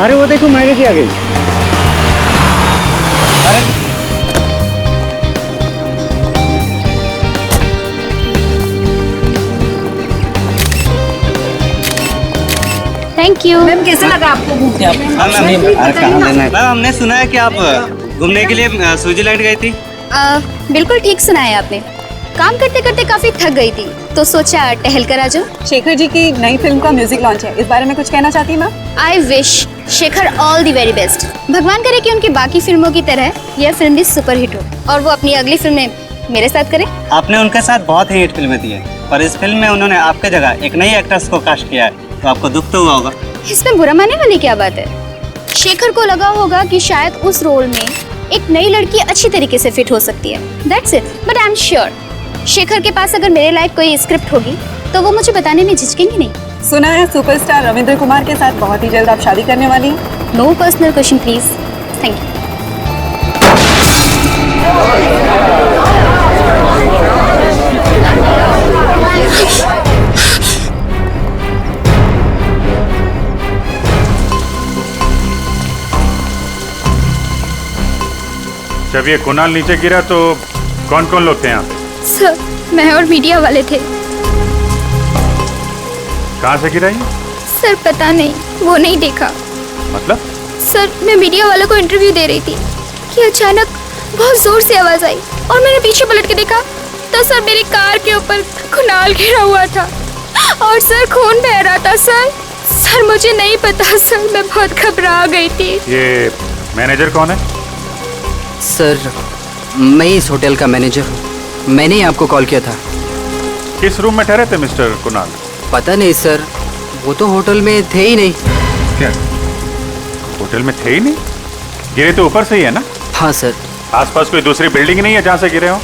अरे वो देखो मैंने क्या गई। Thank you. मैम कैसा लगा आपको घूमने? मैम हमने सुना है कि आप घूमने के लिए स्विट्जरलैंड गई थी। बिल्कुल ठीक सुना है आपने। काम करते करते काफी थक गई थी तो सोचा टहल कर आ जाओ। शेखर जी की नई फिल्म का म्यूजिक लॉन्च है, इस बारे में कुछ कहना चाहती हैं ma'am? I wish Shekhar all the very best. भगवान करे कि उनकी बाकी फिल्मों की तरह यह फिल्म भी सुपरहिट हो और वो अपनी अगली फिल्म में मेरे साथ करे। आपने उनके साथ बहुत ही हिट फिल्में दी है, पर इस फिल्म में उन्होंने आपके जगह एक नई एक्ट्रेस को कास्ट किया है, तो आपको दुख तो हुआ होगा। इसमें बुरा मानने वाली क्या बात है? शेखर को लगा होगा कि शायद उस रोल में एक नई लड़की अच्छी तरीके से फिट हो सकती है। That's it. But I am sure Shekhar के पास अगर मेरे लायक कोई स्क्रिप्ट होगी तो वो मुझे बताने में झिझकेंगे नहीं। सुना है सुपरस्टार रविंद्र कुमार के साथ बहुत ही जल्द आप शादी करने वाली हैं। No personal question please. Thank you. जब ये कुणाल नीचे गिरा तो कौन कौन लोग थे यहाँ? सर मैं और मीडिया वाले थे। कहाँ से गिरा ये? सर पता नहीं, वो नहीं देखा। मतलब? सर मैं मीडिया वालों को इंटरव्यू दे रही थी कि अचानक बहुत जोर से आवाज आई और मैंने पीछे पलट के देखा तो सर मेरी कार के ऊपर कुणाल गिरा हुआ था और सर खून बह रहा था। सर मुझे नहीं पता सर, मैं बहुत घबरा गई थी। ये मैनेजर कौन है? सर मैं इस होटल का मैनेजर हूँ, मैंने ही आपको कॉल किया था। किस रूम में ठहरे थे मिस्टर कुणाल? पता नहीं सर, वो तो होटल में थे ही नहीं। क्या होटल में थे ही नहीं? गिरे तो ऊपर से ही है ना? हाँ सर। आसपास कोई दूसरी बिल्डिंग नहीं है जहाँ से गिरे हो?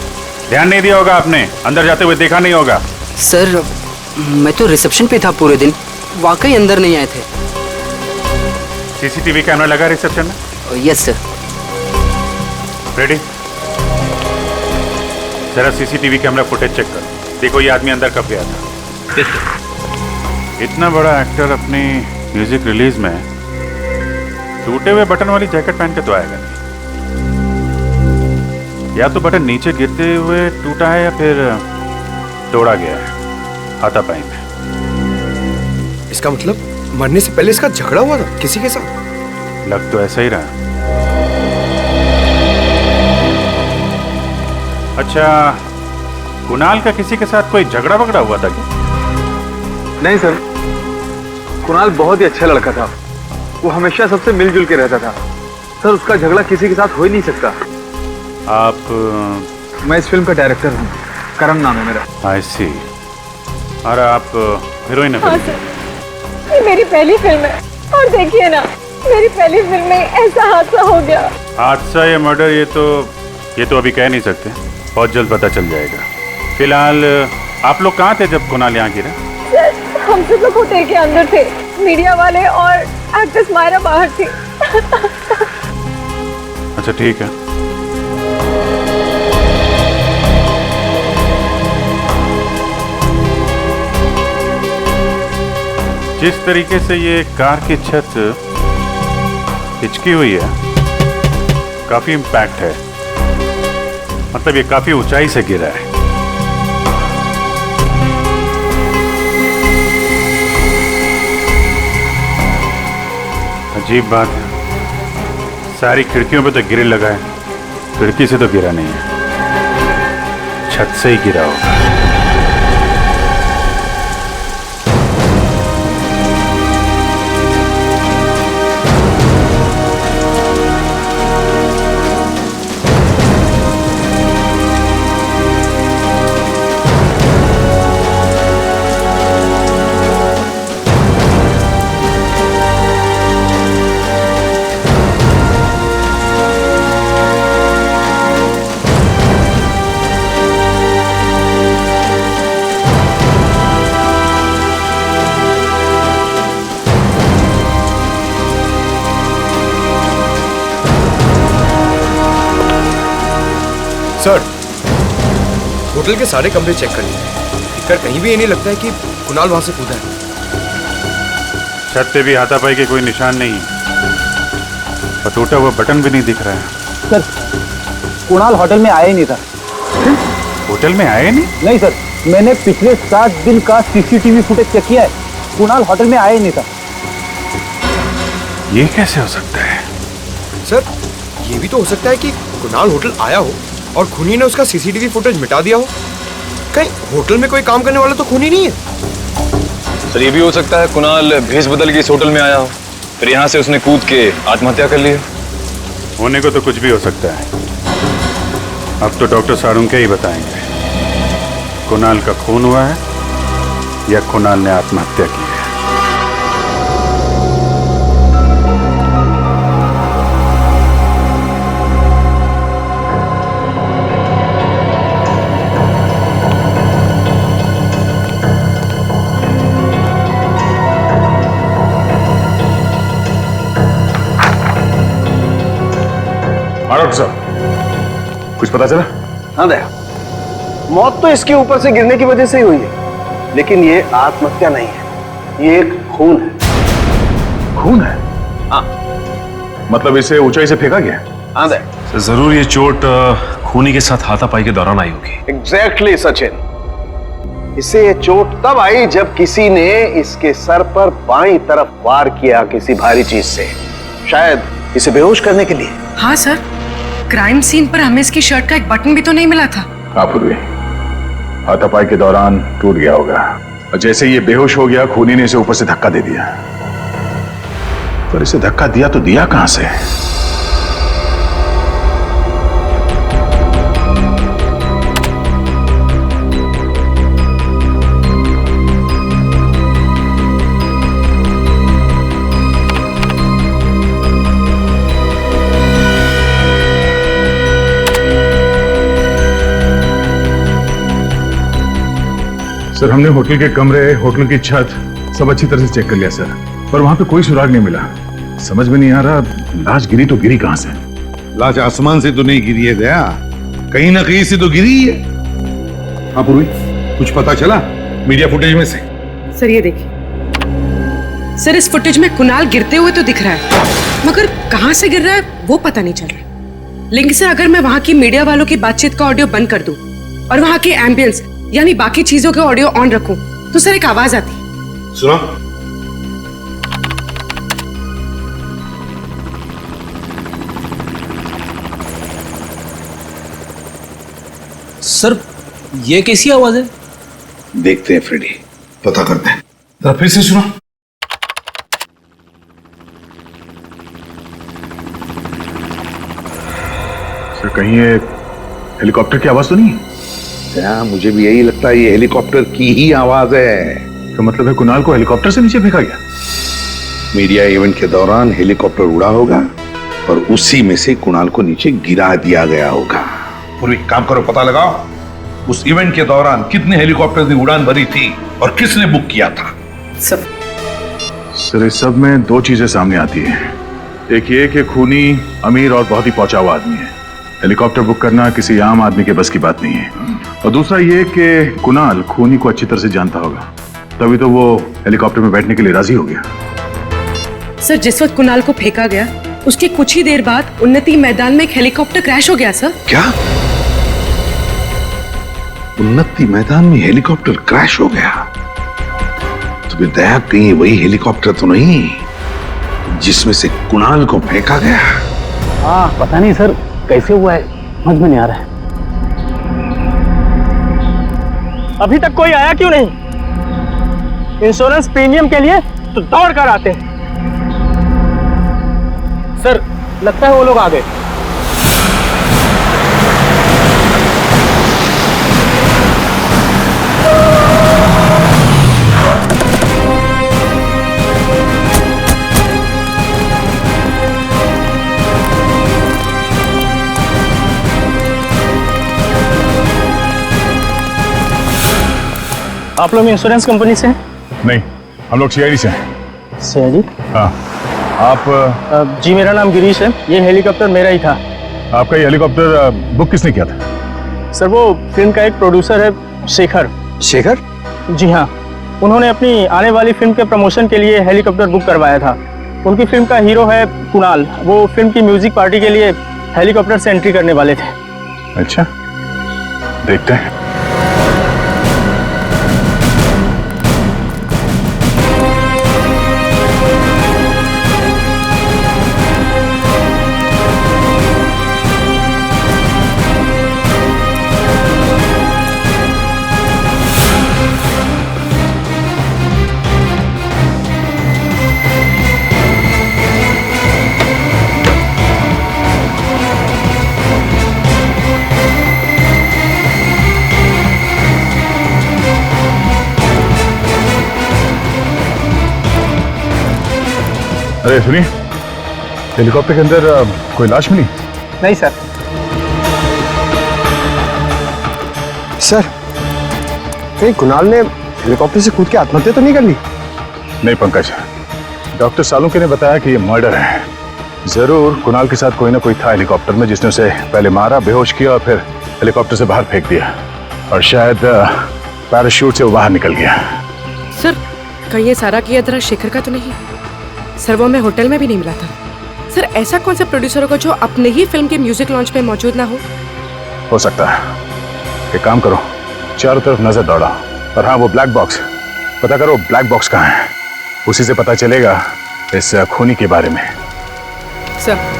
ध्यान नहीं दिया होगा आपने, अंदर जाते हुए देखा नहीं होगा। सर मैं तो रिसेप्शन पे था पूरे दिन, वाकई अंदर नहीं आए थे। सीसीटीवी कैमरा लगा रिसेप्शन में? Yes sir. रेडी? जरा सीसीटीवी कैमरा फुटेज चेक कर, देखो ये आदमी अंदर कब गया था। इतना बड़ा एक्टर अपनी म्यूजिक रिलीज में टूटे हुए बटन वाली जैकेट पहन के तो आएगा नहीं। या तो बटन नीचे गिरते हुए टूटा है या फिर तोड़ा गया है हाथापाई में। इसका मतलब मरने से पहले इसका झगड़ा हुआ था किसी के साथ? लग तो ऐसा ही रहा। अच्छा, कुणाल का किसी के साथ कोई झगड़ा वगड़ा हुआ था क्या? नहीं सर, कुणाल बहुत ही अच्छा लड़का था, वो हमेशा सबसे मिलजुल के रहता था। सर उसका झगड़ा किसी के साथ हो ही नहीं सकता। आप? मैं इस फिल्म का डायरेक्टर हूँ, करण नाम है मेरा। आई सी। और आप हीरोइन है? हाँ सर, ये मेरी पहली फिल्म है और देखिए ना, मेरी पहली फिल्म में ऐसा हादसा हो गया। हादसा या मर्डर ये तो अभी कह नहीं सकते, बहुत जल्द पता चल जाएगा। फिलहाल आप लोग कहाँ थे जब कुणाल यहाँ गिरा? सर हम सब लोग होटल के अंदर थे, मीडिया वाले और एक्ट्रेस मायरा बाहर थी। अच्छा ठीक है। जिस तरीके से ये कार की छत हिचकी हुई है, काफी इम्पैक्ट है, मतलब ये काफी ऊंचाई से गिरा है। अजीब बात है, सारी खिड़कियों पे तो ग्रिल लगा है, खिड़की से तो गिरा नहीं है, छत से ही गिरा होगा। सर होटल के सारे कमरे चेक कर लिए, दिक्कत कहीं भी ये नहीं लगता है कि कुणाल वहां से कूदा है। छत पे भी हाथापाई के कोई निशान नहीं है। और टूटा हुआ बटन भी नहीं दिख रहा है। सर कुणाल होटल में आया ही नहीं था। होटल में आए नहीं? नहीं सर, मैंने पिछले 7 दिन का सीसीटीवी फुटेज चेक किया है, कुणाल होटल में आया ही नहीं था। ये कैसे हो सकता है? सर ये भी तो हो सकता है कि कुणाल होटल आया हो और खूनी ने उसका सीसीटीवी फुटेज मिटा दिया हो। कहीं होटल में कोई काम करने वाला तो खूनी नहीं है? सर ये भी हो सकता है कुणाल भेष बदल के इस होटल में आया हो, फिर यहाँ से उसने कूद के आत्महत्या कर ली हो। होने को तो कुछ भी हो सकता है। अब तो डॉक्टर सारुंके ही बताएंगे कुणाल का खून हुआ है या कुणाल ने आत्महत्या की है। डॉक्टर साहब, कुछ पता चला? हाँ दया, मौत तो इसके ऊपर से गिरने की वजह से ही हुई है, लेकिन ये आत्महत्या नहीं है, ये एक खून है। खून है? हाँ। मतलब इसे ऊंचाई से फेंका गया? हाँ दया। जरूर ये चोट खूनी के साथ हाथापाई के दौरान आई होगी। एग्जैक्टली सचिन, इसे ये चोट तब आई जब किसी ने इसके सर पर बाईं तरफ वार किया किसी भारी चीज से, शायद इसे बेहोश करने के लिए। हाँ सर, क्राइम सीन पर हमें इसकी शर्ट का एक बटन भी तो नहीं मिला था। पूर्वी, हाथापाई के दौरान टूट गया होगा और जैसे ये बेहोश हो गया खूनी ने इसे ऊपर से धक्का दे दिया। पर इसे धक्का दिया तो दिया कहां से? सर हमने होटल के कमरे, होटल की छत सब अच्छी तरह से चेक कर लिया सर, पर वहां पे कोई सुराग नहीं मिला। समझ में नहीं आ रहा लाश गिरी तो गिरी कहां से? लाश आसमान से तो नहीं गिरी है दया, कहीं ना कहीं से तो गिरी है। हाँ पूर्वी, कुछ पता चला मीडिया फुटेज में से? सर ये देखिए, सर इस फुटेज में कुणाल गिरते हुए तो दिख रहा है, मगर कहां से गिर रहा है वो पता नहीं चल रहा। लेकिन सर अगर मैं वहां की मीडिया वालों की बातचीत का ऑडियो बंद कर दूं और वहां के एम्बियंस यानी बाकी चीजों के ऑडियो ऑन रखूं तो सर एक आवाज आती है। सुनो। सर ये कैसी आवाज है? देखते हैं फ्रेडी, पता करते हैं। तो फिर से सुनो। सर कहीं ये हेलीकॉप्टर की आवाज तो नहीं है? मुझे भी यही लगता है, ये हेलीकॉप्टर की ही आवाज है। तो मतलब है कुणाल को हेलीकॉप्टर से नीचे फेंका गया? मीडिया इवेंट के दौरान हेलीकॉप्टर उड़ा होगा और उसी में से कुणाल को नीचे गिरा दिया गया होगा। पूरी काम करो, पता लगाओ उस इवेंट के दौरान कितने हेलीकॉप्टर ने उड़ान भरी थी और किसने बुक किया था। सर इस सब में दो चीजें सामने आती है। एक ये कि खूनी अमीर और बहुत ही पहुंचा हुआ आदमी है, हेलीकॉप्टर बुक करना किसी आम आदमी के बस की बात नहीं है। और दूसरा ये कि कुणाल खूनी को अच्छी तरह से जानता होगा, तभी तो वो हेलीकॉप्टर में बैठने के लिए राजी हो गया। सर जिस वक्त कुणाल को फेंका गया उसके कुछ ही देर बाद उन्नति मैदान में एक हेलीकॉप्टर क्रैश हो गया सर। क्या? उन्नति मैदान में हेलीकॉप्टर क्रैश हो गया? तो फिर दया कहीं वही हेलीकॉप्टर तो नहीं जिसमें से कुणाल को फेंका गया? हाँ पता नहीं सर कैसे हुआ है, समझ में नहीं आ रहा है। अभी तक कोई आया क्यों नहीं? इंश्योरेंस प्रीमियम के लिए तो दौड़ कर आते हैं। सर लगता है वो लोग आ गए। आप लोग इंश्योरेंस कंपनी से हैं? नहीं, हम लोग सीआईडी से हैं। सीआईडी? हाँ। आप? जी मेरा नाम गिरीश है, ये हेलीकॉप्टर मेरा ही था। आपका ये हेलीकॉप्टर बुक किसने किया था? सर वो फिल्म का एक प्रोड्यूसर है, शेखर। शेखर? जी हाँ, उन्होंने अपनी आने वाली फिल्म के प्रमोशन के लिए हेलीकॉप्टर बुक करवाया था, उनकी फिल्म का हीरो है कुणाल। वो फिल्म की म्यूजिक पार्टी के लिए हेलीकॉप्टर से एंट्री करने वाले थे। अच्छा, देखते हैं। अरे सुनिए, हेलीकॉप्टर के अंदर कोई लाश मिली? नहीं सर। सर, कहीं कुणाल ने हेलीकॉप्टर से कूद के आत्महत्या तो नहीं कर ली? नहीं पंकज, डॉक्टर सालुंके ने बताया कि ये मर्डर है। जरूर कुणाल के साथ कोई ना कोई था हेलीकॉप्टर में जिसने उसे पहले मारा, बेहोश किया और फिर हेलीकॉप्टर से बाहर फेंक दिया, और शायद पैराशूट से वो बाहर निकल गया। सर, कहीं ये सारा किया तरह शेखर का तो नहीं? सर, वो हमें होटल में भी नहीं मिला था। सर, ऐसा कौन सा प्रोड्यूसर होगा जो अपने ही फिल्म के म्यूजिक लॉन्च में मौजूद ना हो सकता है। एक काम करो, चारों तरफ नजर दौड़ाओ, और हाँ, वो ब्लैक बॉक्स पता करो, ब्लैक बॉक्स कहाँ है। उसी से पता चलेगा इस खूनी के बारे में। सर,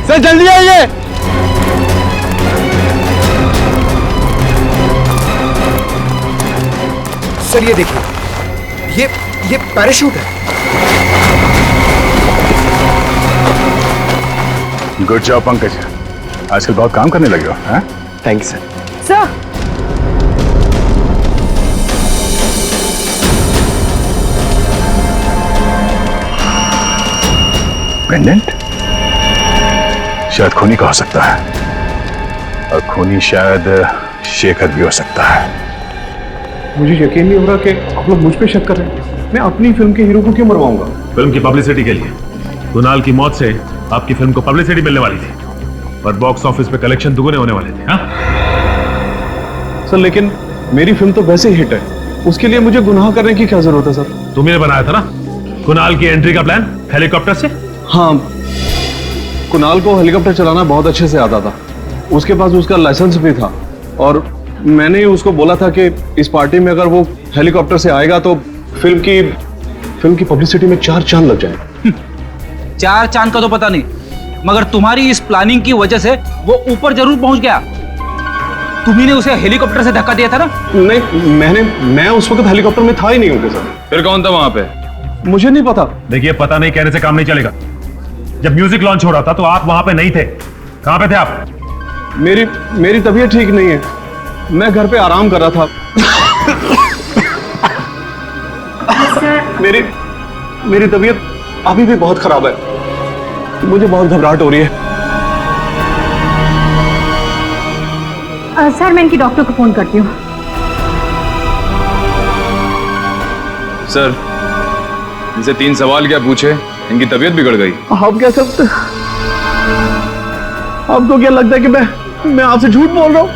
सर जल्दी आइए। सर ये देखिए, ये पैराशूट है। गुड जॉब पंकज, आजकल बहुत काम करने लगे हो। हाँ, thank you sir. Sir, pendant शायद खूनी का हो सकता है, और खूनी शायद शेखर भी हो सकता है। मुझे यकीन नहीं हो रहा कि आप लोग मुझ पे शक कर रहे हैं। मैं अपनी फिल्म के हीरो को क्यों मरवाऊंगा? फिल्म की पब्लिसिटी के लिए। कुणाल की मौत से आपकी फिल्म को पब्लिसिटी मिलने वाली थी, पर बॉक्स ऑफिस पे कलेक्शन दुगने होने वाले थे। हाँ सर, लेकिन मेरी फिल्म तो वैसे ही हिट है, उसके लिए मुझे गुनाह करने की क्या जरूरत है सर? तुमने बनाया था ना कुणाल की एंट्री का प्लान हेलीकॉप्टर से? हाँ, कुणाल को हेलीकॉप्टर चलाना बहुत अच्छे से आता था। उसके पास उसका लाइसेंस भी था, और मैंने ही उसको बोला था कि इस पार्टी में अगर वो हेलीकॉप्टर से आएगा तो फिल्म की पब्लिसिटी में 4 चांद लग जाए। 4 चांद का तो पता नहीं, मगर तुम्हारी इस प्लानिंग की वजह से वो ऊपर जरूर पहुंच गया। तुम्ही ने उसे हेलीकॉप्टर से धक्का दिया था ना? नहीं, मैं उस वक्त हेलीकॉप्टर में था ही नहीं उनके साथ। फिर कौन था वहां पे? मुझे नहीं पता। देखिए, पता नहीं कहने से काम नहीं चलेगा। जब म्यूजिक लॉन्च हो रहा था तो आप वहां पे नहीं थे। कहां पे थे आप? मेरी तबीयत ठीक नहीं है, मैं घर पे आराम कर रहा था। मेरी तबीयत अभी भी बहुत खराब है, मुझे बहुत घबराहट हो रही है। सर, मैं इनकी डॉक्टर को फोन करती हूँ। सर, इनसे 3 सवाल क्या पूछे, इनकी तबीयत बिगड़ गई। आप क्या सब, आपको क्या लगता है कि मैं आपसे झूठ बोल रहा हूँ?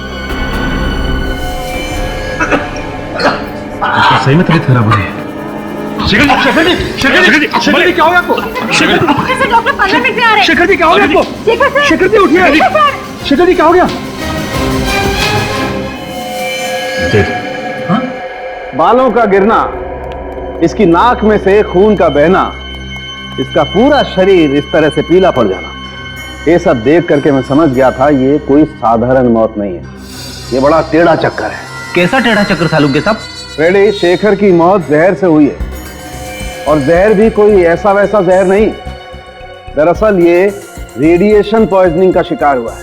सही में तबीयत खराब हो रही है। शेखर जी क्या हो गया आपको? शेखर डॉक्टर 15 मिनट में आ रहे हैं। शेखर जी क्या हो गया आपको? शेखर जी उठिए। शेखर जी क्या हो गया? बालों का गिरना, इसकी नाक में से खून का बहना, इसका पूरा शरीर इस तरह से पीला पड़ जाना, ये सब देख करके मैं समझ गया था ये कोई साधारण मौत नहीं है, ये बड़ा टेढ़ा चक्कर है। कैसा टेढ़ा चक्कर सालुंके साहब? रेडी, शेखर की मौत जहर से हुई है, और जहर भी कोई ऐसा वैसा जहर नहीं। दरअसल ये रेडिएशन पॉइजनिंग का शिकार हुआ है।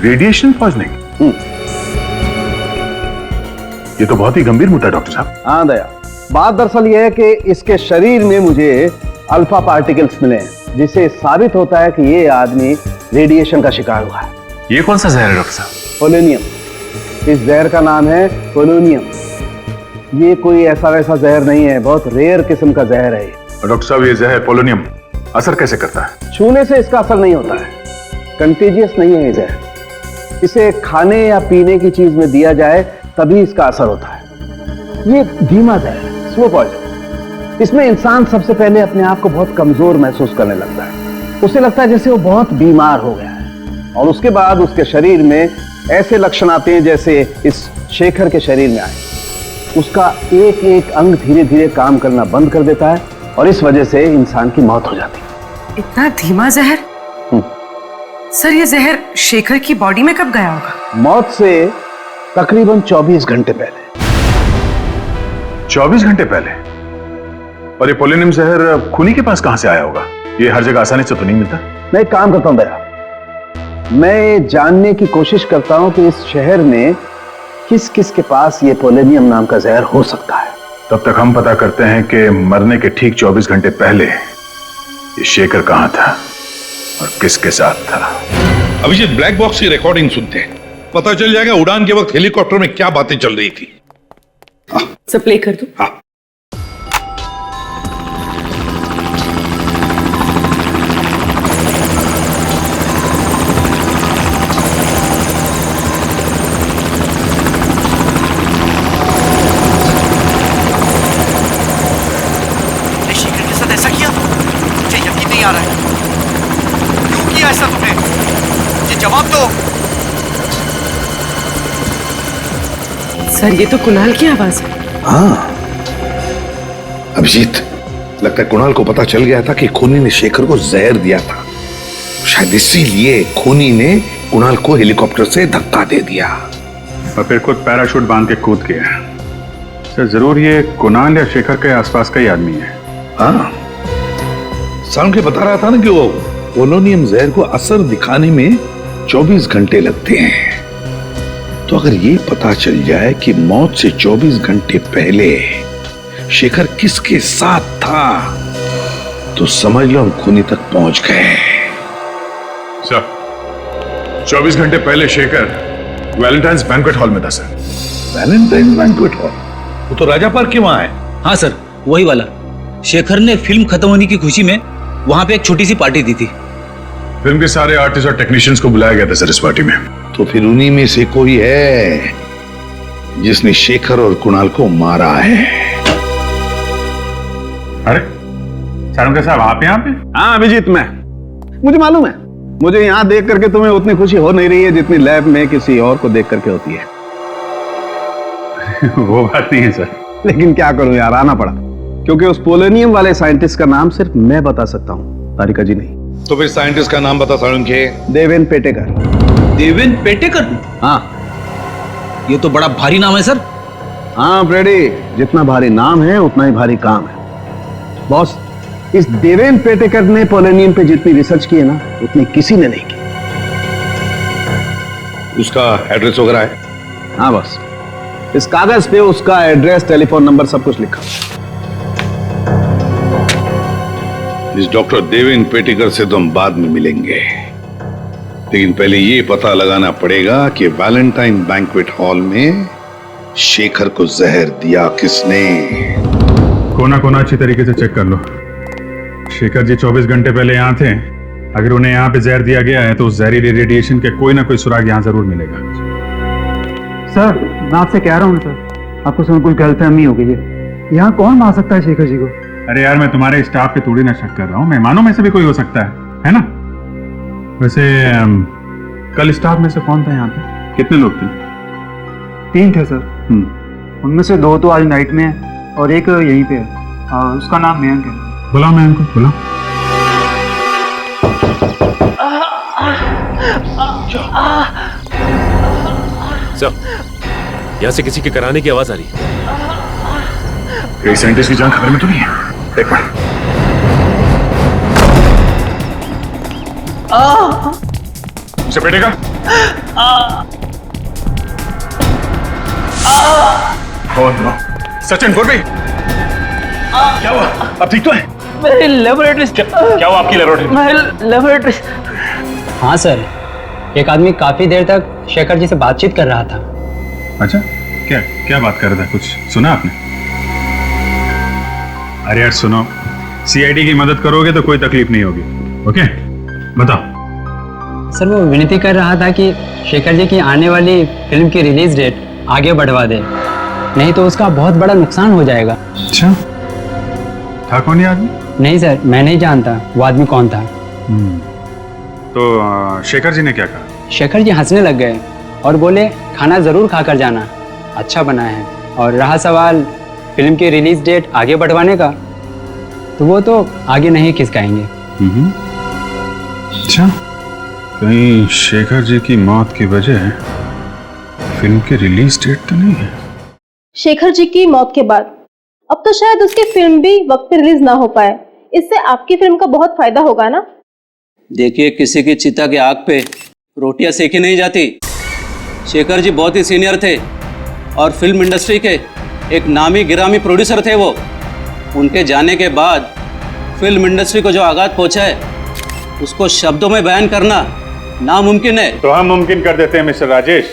Radiation poisoning? ये तो बहुत ही गंभीर मुद्दा है डॉक्टर साहब। हाँ दया, बात दरअसल ये है कि इसके शरीर में मुझे अल्फा पार्टिकल्स मिले हैं, जिससे साबित होता है कि ये आदमी रेडिएशन का शिकार हुआ है। ये कौन सा जहर है डॉक्टर साहब? पोलोनियम। इस जहर का नाम है पोलोनियम। ये कोई ऐसा वैसा जहर नहीं है, बहुत रेयर किस्म का जहर है। डॉक्टर साहब ये जहर पोलोनियम असर कैसे करता है? छूने से इसका असर नहीं होता है, कंटेजियस नहीं है ये जहर। इसे खाने या पीने की चीज में दिया जाए तभी इसका असर होता है। ये धीमा जहर है, स्लो पॉइजन। इसमें इंसान सबसे पहले अपने आप को बहुत कमजोर महसूस करने लगता है। उसे लगता है जैसे वो बहुत बीमार हो गया है, और उसके बाद उसके शरीर में ऐसे लक्षण आते हैं जैसे इस शेखर के शरीर में आए। उसका एक एक अंग धीरे धीरे काम करना बंद कर देता है, और इस वजह से इंसान की मौत हो जाती है। इतना धीमा जहर? सर ये जहर शेखर की बॉडी में कब गया होगा? मौत से तकरीबन 24 घंटे पहले। 24 घंटे पहले? और ये पोलोनियम जहर खूनी के पास कहां से आया होगा? ये हर जगह आसानी से तो नहीं मिलता। मैं एक काम करता हूं दया, मैं जानने की कोशिश करता हूं कि इस शहर में किस किस के पास ये पोलोनियम नाम का जहर हो सकता है। तब तक हम पता करते हैं कि मरने के ठीक 24 घंटे पहले ये शेखर कहां था और किसके साथ था। अभिजीत, ब्लैक बॉक्स की रिकॉर्डिंग सुनते हैं, पता चल जाएगा उड़ान के वक्त हेलीकॉप्टर में क्या बातें चल रही थी। सब प्ले कर दो। हाँ। शेखर के साथ ऐसा किया? मुझे यकीन नहीं आ रहा है। क्यों किया ऐसा तुमने? मुझे जवाब दो। सर ये तो कुणाल की आवाज है। हाँ अभिजीत, लगता है कुणाल को पता चल गया था कि खूनी ने शेखर को जहर दिया था। शायद इसीलिए खूनी ने कुणाल को हेलीकॉप्टर से धक्का दे दिया और फिर खुद पैराशूट बांध के कूद गया। सर जरूर ये कुणाल या शेखर के आसपास का ही आदमी है। हाँ, साउंड के बता रहा था ना कि वो पोलोनियम जहर को असर दिखाने में 24 घंटे लगते हैं। तो अगर ये पता चल जाए कि मौत से 24 घंटे पहले शेखर किसके साथ था, तो समझ लो हम खूनी तक पहुंच गए। सर 24 घंटे पहले शेखर वैलेंटाइंस बैंक्वेट हॉल में था सर। Valentine's banquet hall? वो तो राजा पार्क के वहां है। हाँ सर, वही वाला। शेखर ने फिल्म खत्म होने की खुशी में वहां पे एक छोटी सी पार्टी दी थी। फिल्म के सारे आर्टिस्ट और टेक्नीशियंस को बुलाया गया था सर इस पार्टी में। तो फिर उन्हीं में से कोई है जिसने शेखर और कुणाल को मारा है। अरे सारंग साहब, आप यहाँ पे? हाँ अभिजीत, मुझे मालूम है। मुझे यहाँ देख करके तुम्हें उतनी खुशी हो नहीं रही है जितनी लैब में किसी और को देख करके होती है। वो बात नहीं है सर, लेकिन क्या करूं यार, आना पड़ा, क्योंकि उस पोलोनियम वाले साइंटिस्ट का नाम सिर्फ मैं बता सकता हूँ, तारिका जी नहीं। तो फिर साइंटिस्ट का नाम बता सारंग के। देवेन पेटेकर। देवेन पेटेकर? हाँ। ये तो बड़ा भारी नाम है सर। हाँ फ्रेडी, जितना भारी नाम है उतना ही भारी काम है। बॉस, इस देवेन पेटेकर ने पोलोनियम पे जितनी रिसर्च की है ना, उतनी किसी ने नहीं की। उसका एड्रेस वगैरह है? हाँ बॉस, इस कागज पे उसका एड्रेस, टेलीफोन नंबर सब कुछ लिखा। इस डॉक्टर देवेन पेटेकर से तो हम बाद में मिलेंगे, लेकिन पहले ये पता लगाना पड़ेगा कि वैलेंटाइन बैंक्वेट हॉल में शेखर को जहर दिया किसने। कोना कोना अच्छी तरीके से चेक कर लो। शेखर जी 24 घंटे पहले यहाँ थे। अगर उन्हें यहाँ पे जहर दिया गया है तो उस जहरीले रेडिएशन के कोई ना कोई सुराग यहाँ जरूर मिलेगा। सर मैं आपसे कह रहा हूँ सर, आपको समझ कुछ गलतफहमी हो गई है। यहाँ कौन मार सकता है शेखर जी को? अरे यार, मैं तुम्हारे स्टाफ पे थोड़ी ना शक कर रहा हूँ, मेहमानों में से भी कोई हो सकता है ना? वैसे कल स्टाफ में से कौन था यहाँ पे? कितने लोग थे? 3 थे सर। उनमें से 2 तो आज नाइट में है और एक यहीं पे है। उसका नाम मयंक है। बुलाओ मयंक को, बुलाओ। सर, यहाँ से किसी के कराने की आवाज आ रही है। कई साइंटिस्ट की जान खबर में तो नहीं है। एक मिनट। पेटेकर। सचिन पूर्वी क्या हुआ? अब ठीक तो है? मेरी लेबोरेटरी क्या हुआ आपकी लेबोरेटरी? हाँ सर, एक आदमी काफी देर तक शेखर जी से बातचीत कर रहा था। अच्छा, क्या क्या बात कर रहा था? कुछ सुना आपने? अरे यार सुनो, सीआईडी की मदद करोगे तो कोई तकलीफ नहीं होगी। ओके, बताओ। सर वो विनती कर रहा था कि शेखर जी की आने वाली फिल्म की रिलीज डेट आगे बढ़वा दे, नहीं तो उसका बहुत बड़ा नुकसान हो जाएगा। अच्छा, था कौन ये आदमी? नहीं सर, मैं नहीं जानता वो आदमी कौन था। तो शेखर जी ने क्या कहा? शेखर जी हंसने लग गए और बोले खाना जरूर खाकर जाना, अच्छा बना है। और रहा सवाल फिल्म की रिलीज डेट आगे बढ़वाने का, तो वो तो आगे नहीं खिसकाएंगे। अच्छा, कहीं शेखर जी की मौत की वजह फिल्म की रिलीज डेट तो नहीं है? शेखर जी की मौत के बाद अब तो शायद उसकी फिल्म भी वक्त पे रिलीज ना हो पाए। इससे आपकी फिल्म का बहुत फायदा होगा ना? देखिए, किसी की चिता की आग पे रोटियां सेकी नहीं जाती। शेखर जी बहुत ही सीनियर थे और फिल्म इंडस्ट्री के एक नामी गिरामी प्रोड्यूसर थे वो। उनके जाने के बाद फिल्म इंडस्ट्री को जो आघात पहुंचा है उसको शब्दों में बयान करना नामुमकिन है। तो हम मुमकिन कर देते हैं मिस्टर राजेश,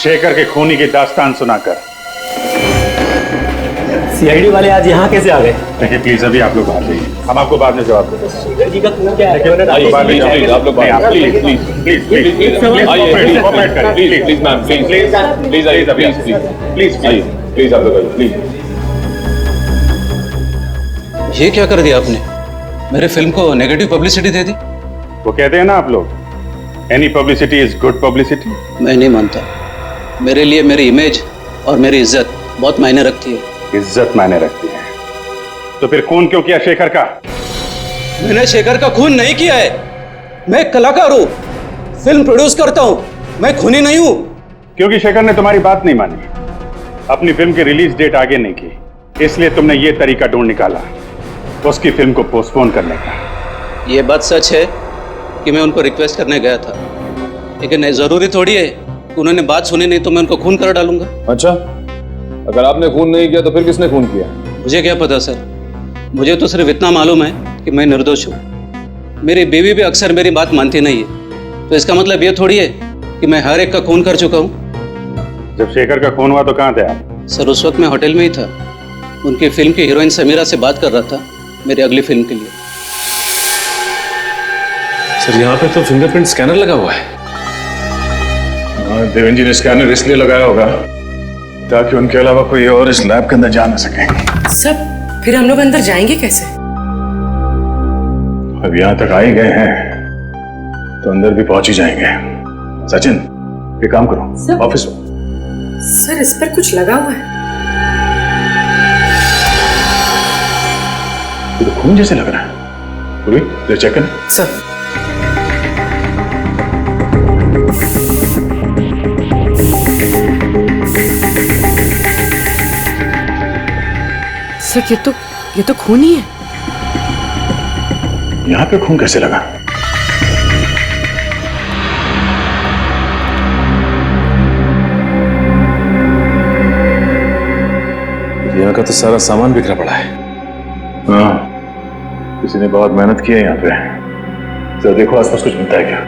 शेखर के खूनी की दास्तान सुनाकर। सीआईडी वाले आज यहाँ कैसे आ गए? देखिए प्लीज, अभी आप लोग बाहर जाइए, हम आपको बाद में जवाब देंगे। शेखर जी का खून क्या है? आप लोग ये क्या कर दिया आपने? मेरे फिल्म को नेगेटिव पब्लिसिटी दे दी। वो कहते हैं ना आप लोग, any publicity is good publicity. मैं नहीं मानता। मेरे लिए मेरी इमेज और मेरी इज्जत बहुत मायने रखती है। इज्जत मायने रखती है तो फिर खून क्यों किया शेखर का? मैंने शेखर का खून नहीं किया है। मैं एक कलाकार हूँ, फिल्म प्रोड्यूस करता हूँ, मैं खूनी नहीं हूँ। क्योंकि शेखर ने तुम्हारी बात नहीं मानी, अपनी फिल्म की रिलीज डेट आगे नहीं की, इसलिए तुमने ये तरीका ढूंढ निकाला उसकी फिल्म को पोस्टपोन करने का। ये बात सच है कि मैं उनको रिक्वेस्ट करने गया था, लेकिन जरूरी थोड़ी है कि उन्होंने बात सुनी नहीं तो मैं उनको खून कर डालूंगा। अच्छा, अगर आपने खून नहीं किया तो फिर किसने खून किया? मुझे क्या पता सर, मुझे तो सिर्फ इतना मालूम है कि मैं निर्दोष हूँ। मेरी बीवी भी अक्सर मेरी बात मानती नहीं है, तो इसका मतलब ये थोड़ी है कि मैं हर एक का खून कर चुका हूँ। जब शेखर का खून हुआ तो कहाँ थे आप? सर उस वक्त मैं होटल में ही था, उनकी फिल्म की हीरोइन समीरा से बात कर रहा था मेरी अगली फिल्म के लिए। सर यहाँ पे तो फिंगरप्रिंट स्कैनर लगा हुआ है। देवेंद्र जी ने स्कैनर इसलिए लगाया होगा ताकि उनके अलावा कोई और इस लैब के अंदर जा ना सके। सब फिर हम लोग अंदर जाएंगे कैसे? अब यहाँ तक आ ही गए हैं तो अंदर भी पहुंच ही जाएंगे। सचिन, ये काम करो, ऑफिस में। सर इस पर कुछ लगा हुआ है। ये तो खून जैसे लग रहा है। पूरी चेक कर सर। सर ये तो खून ही है। यहाँ पे खून कैसे लगा? यहाँ का तो सारा सामान बिखरा पड़ा है। हाँ, किसी ने बहुत मेहनत की है यहाँ पे। जरा देखो आसपास कुछ मिलता है क्या?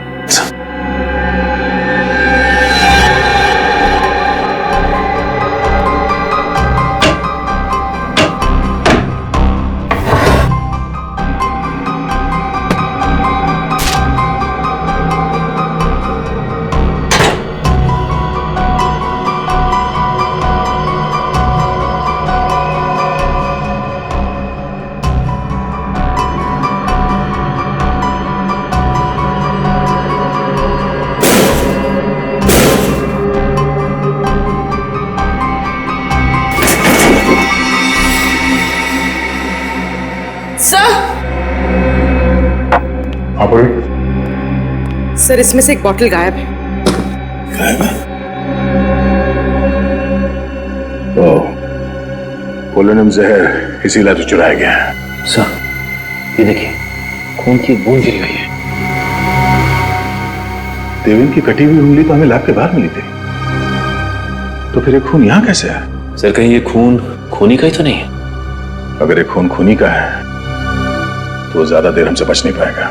सर इसमें से एक बोतल गायब है। गायब है? पोलोनियम जहर इसी लैब से चुराया गया है। सर ये देखिए, खून की बूंद गिरी हुई है। देवेंद्र की कटी हुई उंगली तो हमें लैब के बाहर मिली थी। तो फिर ये खून यहाँ कैसे है? सर कहीं ये खून खूनी का ही तो नहीं है? अगर ये खून खूनी का है तो वो ज्यादा देर हमसे बच नहीं पाएगा।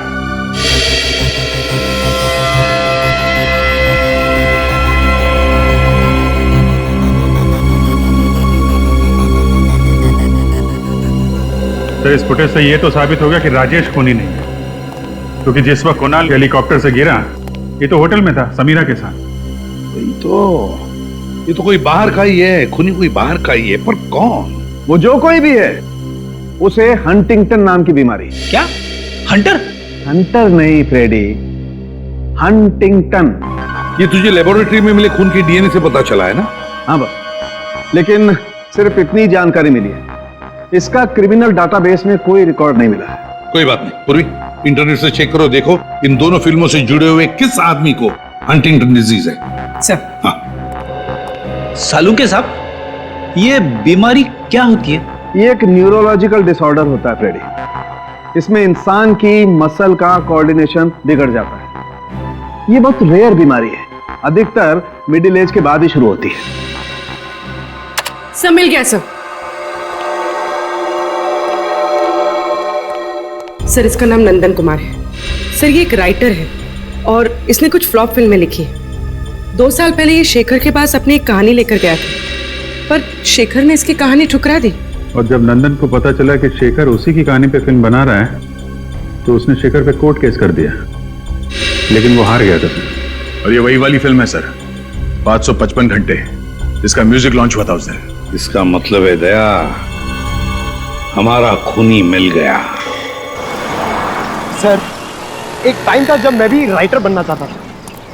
तो इस फुटेज से ये तो साबित हो गया कि राजेश खूनी नहीं है, क्योंकि जिस वक्त कुणाल हेलीकॉप्टर से गिरा ये तो होटल में था समीरा के साथ। ये तो कोई बाहर का ही है, खूनी कोई बाहर का ही है, पर कौन? वो जो कोई भी है, उसे हंटिंगटन नाम की बीमारी। क्या? हंटर? हंटर नहीं फ्रेडी, हंटिंगटन। ये तुझे लेबोरेटरी में मिले खून के डीएनए से पता चला है ना? हाँ बस, लेकिन सिर्फ इतनी जानकारी मिली है, इसका क्रिमिनल डाटाबेस में कोई रिकॉर्ड नहीं मिला है। कोई बात नहीं पूर्वी, इंटरनेट से चेक करो, देखो इन दोनों फिल्मों से जुड़े हुए किस आदमी को हंटिंगटन डिजीज है। सर, हाँ सालुंके साहब, ये बीमारी क्या होती है? ये एक न्यूरोलॉजिकल डिसऑर्डर होता है फ्रेडी। इसमें इंसान की मसल का कोऑर्डिनेशन बिगड़ जाता है। ये बहुत रेयर बीमारी है, अधिकतर मिडिल एज के बाद ही शुरू होती है। सब मिल गया सर। सर इसका नाम नंदन कुमार है। सर ये एक राइटर है और इसने कुछ फ्लॉप फिल्में लिखी है। 2 साल पहले ये शेखर के पास अपनी एक कहानी लेकर गया था, पर शेखर ने इसकी कहानी ठुकरा दी। और जब नंदन को पता चला कि शेखर उसी की कहानी पे फिल्म बना रहा है, तो उसने शेखर पे कोर्ट केस कर दिया, लेकिन वो हार गया था। और ये वही वाली फिल्म है सर, 555 घंटे, इसका म्यूजिक लॉन्च हुआ था उस दिन। इसका मतलब है दया, हमारा खूनी मिल गया। सर एक टाइम था जब मैं भी राइटर बनना चाहता था।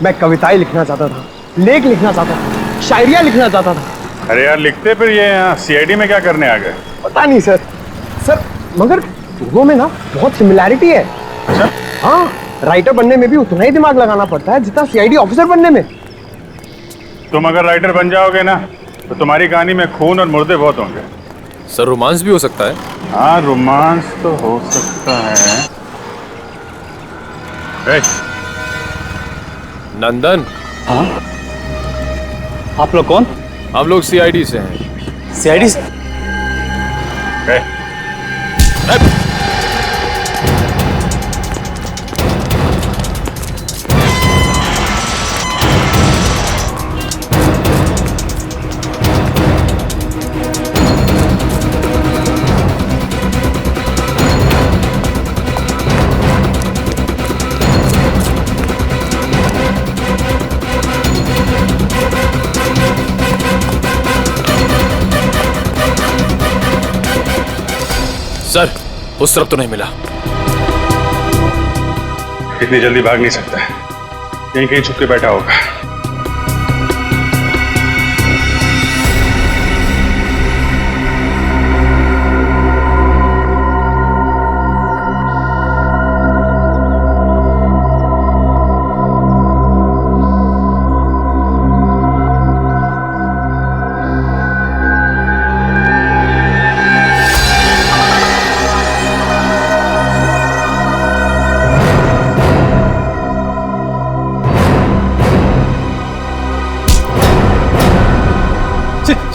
मैं कविताएं लिखना चाहता था, लेख लिखना चाहता था, शायरियां लिखना चाहता था। अरे यार लिखते फिर ये यहाँ सीआईडी में क्या करने आ गए? पता नहीं सर। सर मगर दोनों में ना बहुत सिमिलैरिटी है। अच्छा? हाँ, राइटर बनने में भी उतना ही दिमाग लगाना पड़ता है जितना सीआईडी ऑफिसर बनने में। तुम अगर राइटर बन जाओगे ना तो तुम्हारी कहानी में खून और मुर्दे बहुत होंगे। सर रोमांस भी हो सकता है? हाँ रोमांस तो हो सकता है। नंदन। हाँ? आप लोग कौन? हम लोग सीआईडी से हैं। सीआईडी से? सर उस तरफ तो नहीं मिला। इतनी जल्दी भाग नहीं सकता, यहीं कहीं छुप के बैठा होगा।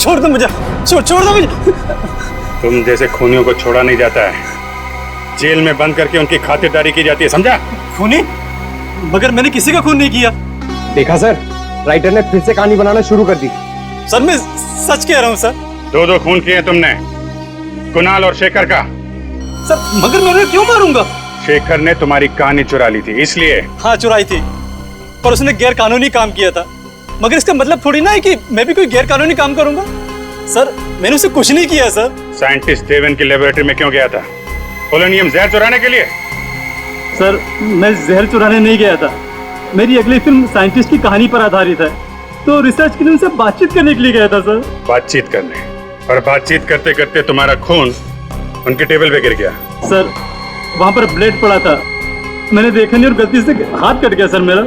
छोड़ दो मुझे, छोड़ दो मुझे। तुम जैसे खूनियों को छोड़ा नहीं जाता है, जेल में बंद करके उनकी खातिरदारी की जाती है, समझा? खूनी? मगर मैंने किसी का खून नहीं किया। देखा सर, राइटर ने फिर से कहानी बनाना शुरू कर दी। सर मैं सच कह रहा हूँ सर। 2 खून किए तुमने, कुणाल और शेखर का। सर मगर मैं क्यों मारूंगा? शेखर ने तुम्हारी कहानी चुरा ली थी इसलिए। हाँ चुराई थी, पर उसने गैर कानूनी काम किया था। मगर इसका मतलब थोड़ी ना है कि मैं भी कोई गैर कानूनी काम करूंगा। सर मैंने उसे कुछ नहीं किया सर। साइंटिस्ट देवन की लेबोरेटरी में क्यों गया था? पोलोनियम जहर चुराने के लिए? सर मैं जहर चुराने नहीं गया था, मेरी अगली फिल्म साइंटिस्ट की कहानी पर आधारित है, तो रिसर्च के लिए उनसे बातचीत करने के लिए गया था सर। बातचीत करने? और बातचीत करते करते तुम्हारा खून उनके टेबल पे गिर गया। सर वहां पर ब्लेड पड़ा था, मैंने देखा नहीं और गलती से हाथ कट गया सर मेरा।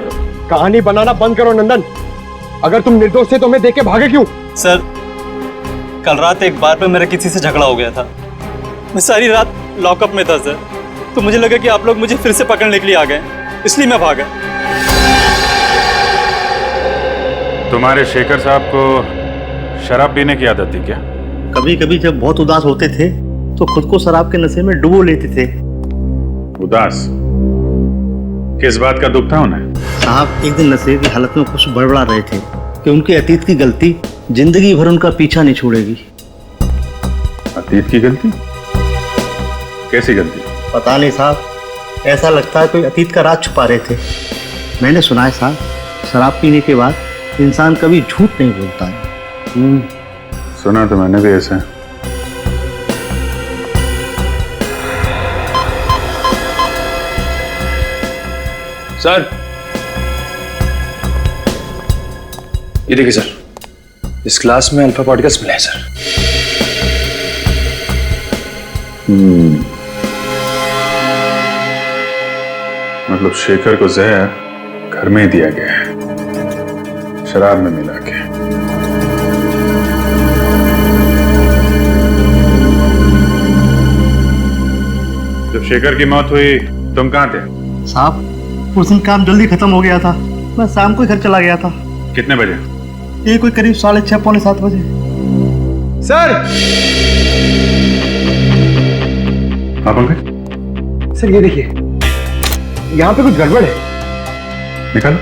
कहानी बनाना बंद करो नंदन, अगर तुम निर्दोष थे तो मैं देख के भागे क्यों? सर कल रात एक बार पे मेरा किसी से झगड़ा हो गया था, मैं सारी रात लॉकअप में था सर, तो मुझे लगा कि आप लोग मुझे फिर से पकड़ने के लिए आ गए, इसलिए मैं भागा। तुम्हारे शेखर साहब को शराब पीने की आदत थी क्या? कभी कभी जब बहुत उदास होते थे तो खुद को शराब के नशे में डुबो लेते थे। उदास? किस बात का दुख था उन्हें? साहब एक दिन नशे की हालत में कुछ बड़बड़ा रहे थे कि उनके अतीत की गलती जिंदगी भर उनका पीछा नहीं छोड़ेगी। अतीत की गलती? कैसी गलती? पता नहीं साहब, ऐसा लगता है कोई अतीत का राज छुपा रहे थे। मैंने सुना है साहब, शराब पीने के बाद इंसान कभी झूठ नहीं बोलता है। सुना तो मैंने भी ऐसा। सर, ये देखिए सर, इस क्लास में अल्फा पार्टिकल्स मिले हैं सर। मतलब शेखर को जहर घर में ही दिया गया है, शराब में मिला के। जब शेखर की मौत हुई तुम कहाँ थे? साहब उस दिन काम जल्दी खत्म हो गया था, मैं शाम को ही घर चला गया था। कितने बजे? ये कोई करीब 6:30 पौने 7 बजे। सर! हाँ पंकज? सर ये देखिए, यहाँ पे कुछ गड़बड़ है। निकालो।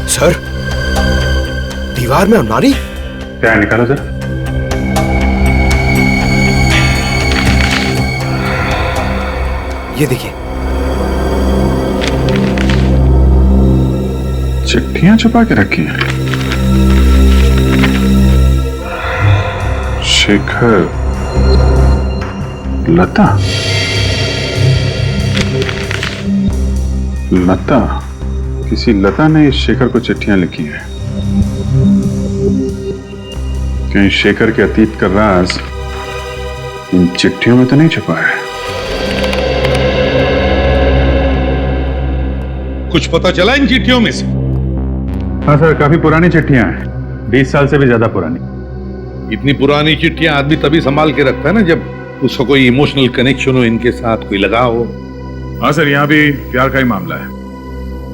सर, दीवार में अलमारी? क्या है, निकालो जरा। ये देखिए, चिट्ठियां छुपा के रखी हैं। शेखर, लता, लता, किसी लता ने इस शेखर को चिट्ठियां लिखी हैं। कहीं शेखर के अतीत का राज इन चिट्ठियों में तो नहीं छुपा है? कुछ पता चला इन चिट्ठियों में से? हाँ सर, काफी पुरानी चिट्ठियां हैं, 20 साल से भी ज्यादा पुरानी। इतनी पुरानी चिट्ठियां आदमी तभी संभाल के रखता है ना जब उसका कोई इमोशनल कनेक्शन हो, इनके साथ कोई लगाव हो। हाँ सर, यहाँ भी प्यार का ही मामला है।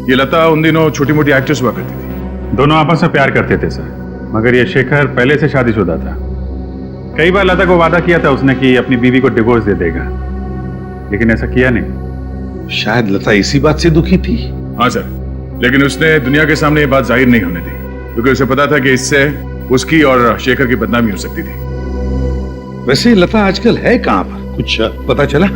ये लता उन दिनों छोटी मोटी एक्ट्रेस हुआ करती थी, दोनों आपस में प्यार करते थे सर, मगर ये शेखर पहले से शादीशुदा था। कई बार लता को वादा किया था उसने कि अपनी बीवी को डिवोर्स दे देगा, लेकिन ऐसा किया नहीं। शायद लता इसी बात से दुखी थी। हाँ सर, लेकिन उसने दुनिया के सामने ये बात जाहिर नहीं होने दी, क्योंकि उसे पता था कि इससे उसकी और शेखर की बदनामी हो सकती थी। वैसे लता आजकल है कहाँ पर, कुछ पता चला?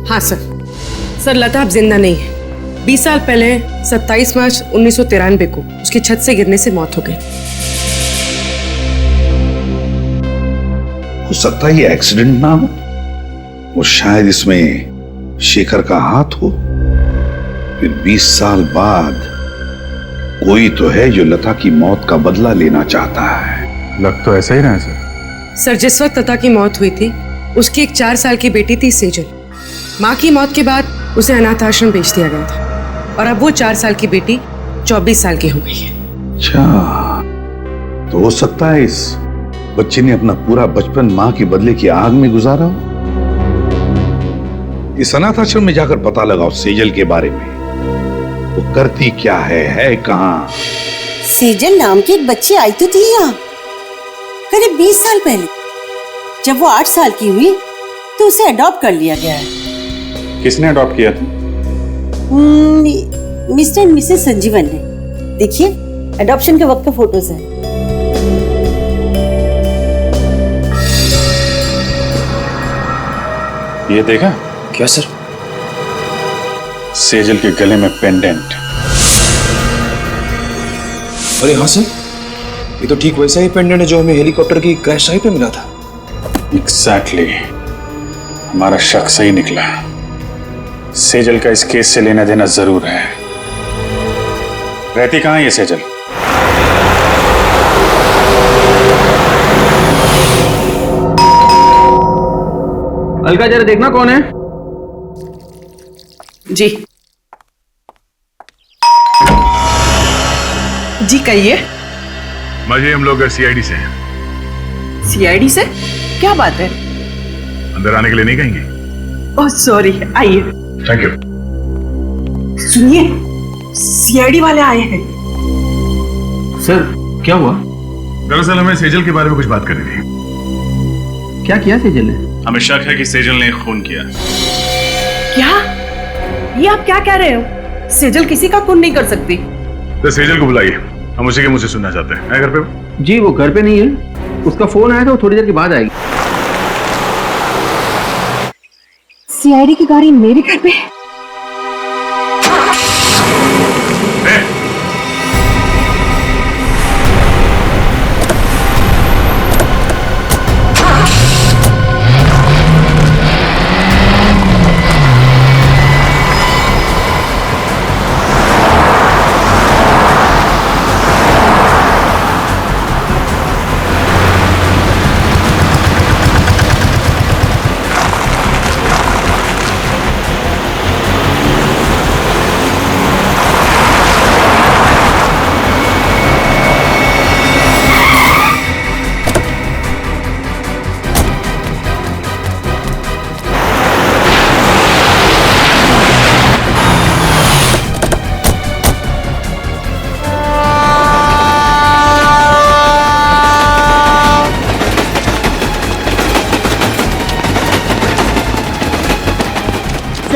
हाँ सर, लता अब जिंदा नहीं है। 20 साल पहले 27 मार्च 1993 को उसकी छत से गिरने से मौत हो गई। हो सकता है ये एक्सीडेंट ना हो और शायद इसमें शेखर का हाथ हो। फिर 20 साल बाद कोई तो है जो लता की मौत का बदला लेना चाहता है। लग तो ऐसा ही रहा है सर। सर, जिस वक्त लता की मौत हुई थी उसकी एक 4 साल की बेटी थी सेजल। माँ की मौत के बाद उसे अनाथ आश्रम भेज दिया गया था और अब वो 4 साल की बेटी 24 साल की हो गई है। अच्छा, तो हो सकता है इस बच्चे ने अपना पूरा बचपन माँ के बदले की आग में गुजारा हो। इस अनाथ आश्रम में जाकर पता लगाओ सेजल के बारे में, वो करती क्या है कहाँ। सेजल नाम की एक बच्ची आई तो थी यहाँ करीब 20 साल पहले। जब वो 8 साल की हुई तो उसे अडॉप्ट कर लिया गया है। किसने अडॉप्ट किया था? मिस्टर एंड मिसेस संजीवन ने। देखिए, अडॉप्शन के वक्त का फोटोज है। ये देखा? क्या सर? सेजल के गले में पेंडेंट। अरे हाँ सर, ये तो ठीक वैसा ही पेंडेंट है जो हमें हेलीकॉप्टर की क्रैश साइट पे मिला था। एग्जैक्टली, हमारा शक सही निकला। सेजल का इस केस से लेना देना जरूर है। रहती कहाँ है ये सेजल? अलका, जरा देखना कौन है। जी जी कहिए। मजे हम लोग सीआईडी से हैं। सीआईडी से? क्या बात है? अंदर आने के लिए नहीं कहेंगे? ओह सॉरी, आइए। Thank you. सुनिए, सीआईडी वाले आए हैं। सर क्या हुआ? दरअसल हमें सेजल के बारे में कुछ बात करनी थी। क्या किया सेजल ने? हमें शक है कि सेजल ने खून किया। क्या? ये आप क्या कह रहे हो? सेजल किसी का खून नहीं कर सकती। तो सेजल को बुलाइए, हम उसी के मुझे सुनना चाहते हैं। है घर पे? जी वो घर पे नहीं है, उसका फोन आया था, वो थोड़ी देर के बाद आएगी। सीआईडी की गाड़ी मेरे घर पे?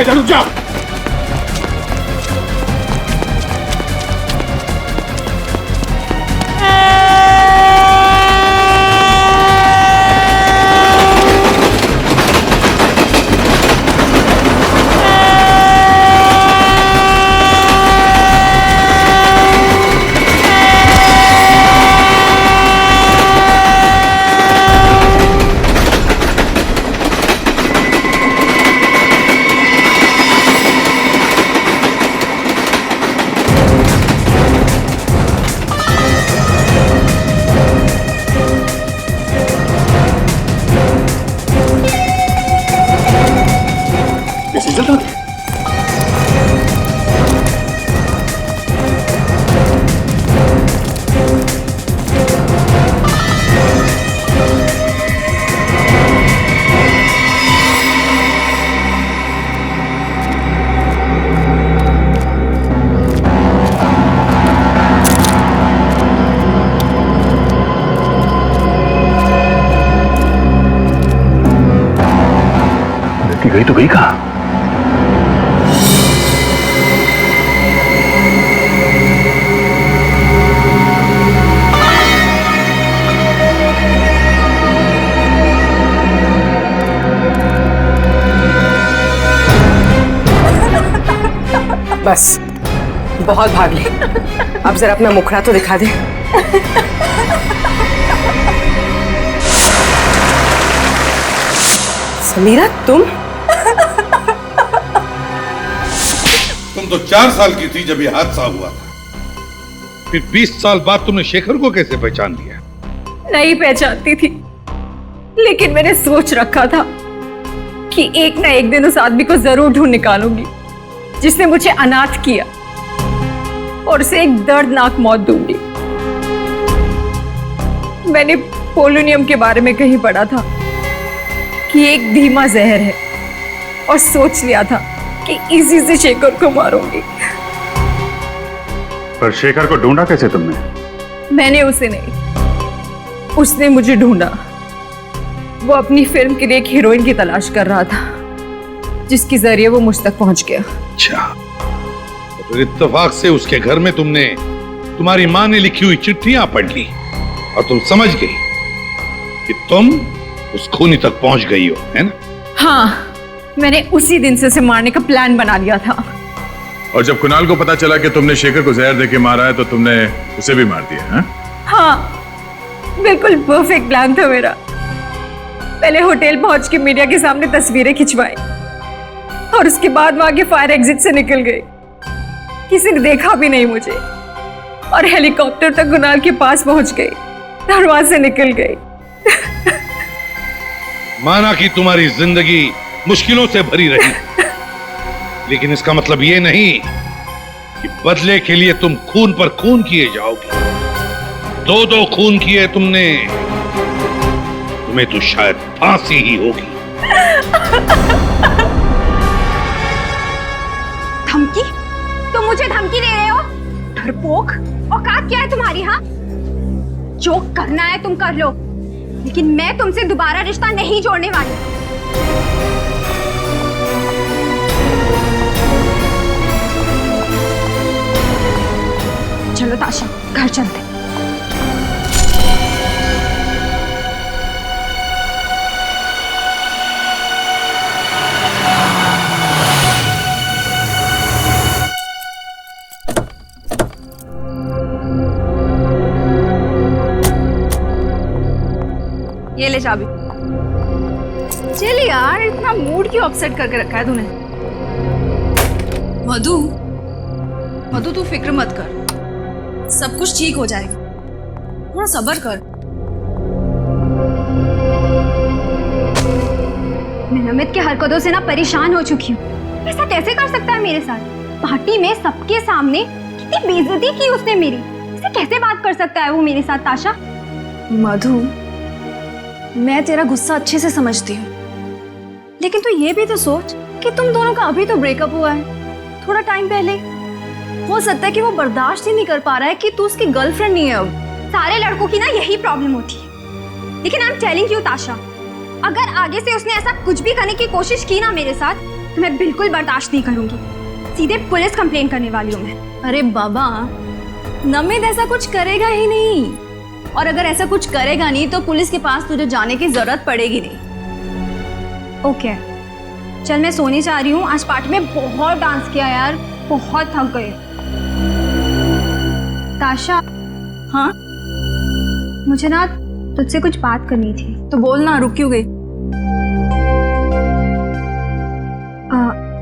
रुक जाओ। गई तो गई कहाँ? बस बहुत भाग ले, अब जरा अपना मुखड़ा तो दिखा दे। समीरा तुम तो 4 साल की थी जब ये हादसा हुआ था। फिर 20 साल बाद तुमने शेखर को कैसे पहचान लिया? नहीं पहचानती थी, लेकिन मैंने सोच रखा था कि एक ना एक दिन उस आदमी को जरूर ढूंढ निकालूंगी जिसने मुझे अनाथ किया और उसे एक दर्दनाक मौत दूंगी। मैंने पोलोनियम के बारे में कहीं पढ़ा था कि एक धीमा जहर है और सोच लिया था कि इसी से शेखर को मारूंगी। पर शेखर को ढूंढा कैसे तुमने? मैंने उसे नहीं, उसने मुझे ढूंढा। वो अपनी फिल्म के लिए एक हीरोइन की तलाश कर रहा था जिसके जरिए वो मुझ तक पहुंच गया। अच्छा, तो इत्तेफाक से उसके घर में तुमने तुम्हारी माँ ने लिखी हुई चिट्ठियां पढ़ ली और तुम समझ गई कि तुम उस खूनी तक पहुंच गई हो, है ना? हाँ, मैंने उसी दिन से उसे मारने का प्लान बना लिया था। और जब कुणाल को पता चला कि तुमने शेखर को जहर देके मारा है तो तुमने उसे भी मार दिया, है? हाँ, बिल्कुल परफेक्ट प्लान था मेरा। पहले होटल पहुंच के मीडिया के सामने तस्वीरें खिंचवाई और उसके बाद वहां के फायर एग्जिट से निकल गई। किसी ने देखा भी नहीं मुझे और हेलीकॉप्टर तक कुणाल के पास पहुंच गई, दरवाजे से निकल गई। माना कि तुम्हारी जिंदगी मुश्किलों से भरी रही, लेकिन इसका मतलब ये नहीं कि बदले के लिए तुम खून पर खून किए जाओगे। 2 खून किए तुमने, तुम्हें तो शायद फांसी ही होगी। धमकी? तुम मुझे धमकी दे रहे हो? डरपोक, औकात क्या है तुम्हारी? हाँ, जो करना है तुम कर लो, लेकिन मैं तुमसे दोबारा रिश्ता नहीं जोड़ने वाली। चलो ताशा, घर चलते। ये ले चाबी। चल यार, इतना मूड क्यों अपसेट करके रखा है तूने? मधु, मधु तू फिक्र मत कर, सब कुछ ठीक हो जाएगा, थोड़ा सब्र कर। मैं नमित के हरकतों से ना परेशान हो चुकी हूँ। ऐसा कैसे कर सकता है मेरे साथ? पार्टी में सबके सामने कितनी बेइज्जती की उसने मेरी। ऐसे कैसे बात कर सकता है वो मेरे साथ? ताशा, मधु, मैं तेरा गुस्सा अच्छे से समझती हूँ, लेकिन तू ये भी तो सोच कि तुम दोनों का अभी तो ब्रेकअप हुआ है, थोड़ा टाइम पहले। हो सकता है कि वो बर्दाश्त ही नहीं कर पा रहा है कि तू उसकी गर्लफ्रेंड नहीं है अब। सारे लड़कों की ना यही प्रॉब्लम होती है, लेकिन आई एम टेलिंग यू ताशा, अगर आगे से उसने ऐसा कुछ भी करने की कोशिश की ना मेरे साथ, तो मैं बिल्कुल बर्दाश्त नहीं करूंगी। सीधे पुलिस कंप्लेन करने वाली हूँ मैं। अरे बाबा, नमित ऐसा कुछ करेगा ही नहीं, और अगर ऐसा कुछ करेगा नहीं तो पुलिस के पास तुझे जाने की जरूरत पड़ेगी नहीं। ओके, चल मैं सोने जा रही हूँ। आज पार्टी में बहुत डांस किया यार, बहुत थक गए। ताशा, हाँ, मुझे ना तुझसे कुछ बात करनी थी। तो बोल ना, रुक क्यों गई?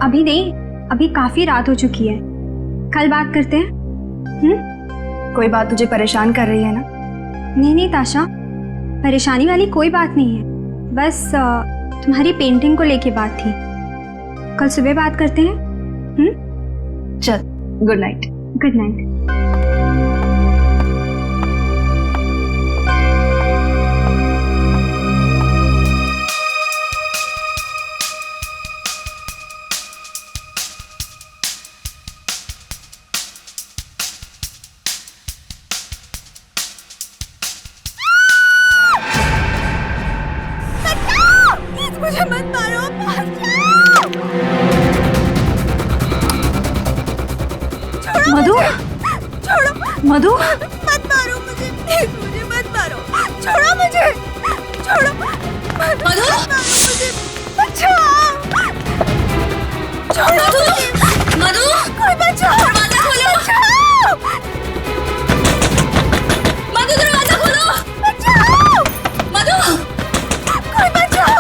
अभी नहीं, अभी काफी रात हो चुकी है, कल बात करते हैं। कोई बात तुझे परेशान कर रही है ना? नहीं नहीं ताशा, परेशानी वाली कोई बात नहीं है, बस तुम्हारी पेंटिंग को लेके बात थी। कल सुबह बात करते हैं। चल, गुड नाइट। Good night. मुझे मत मारो, मधु, छोड़ो मधु, मत मारो मुझे, प्लीज मुझे मत मारो, छोड़ो मुझे, छोड़ो मधु, मुझे बचाओ, छोड़ो मधु, कोई बचाओ, दरवाजा खोलो, बचाओ मधु, दरवाजा खोलो, बचाओ मधु, कोई बचाओ।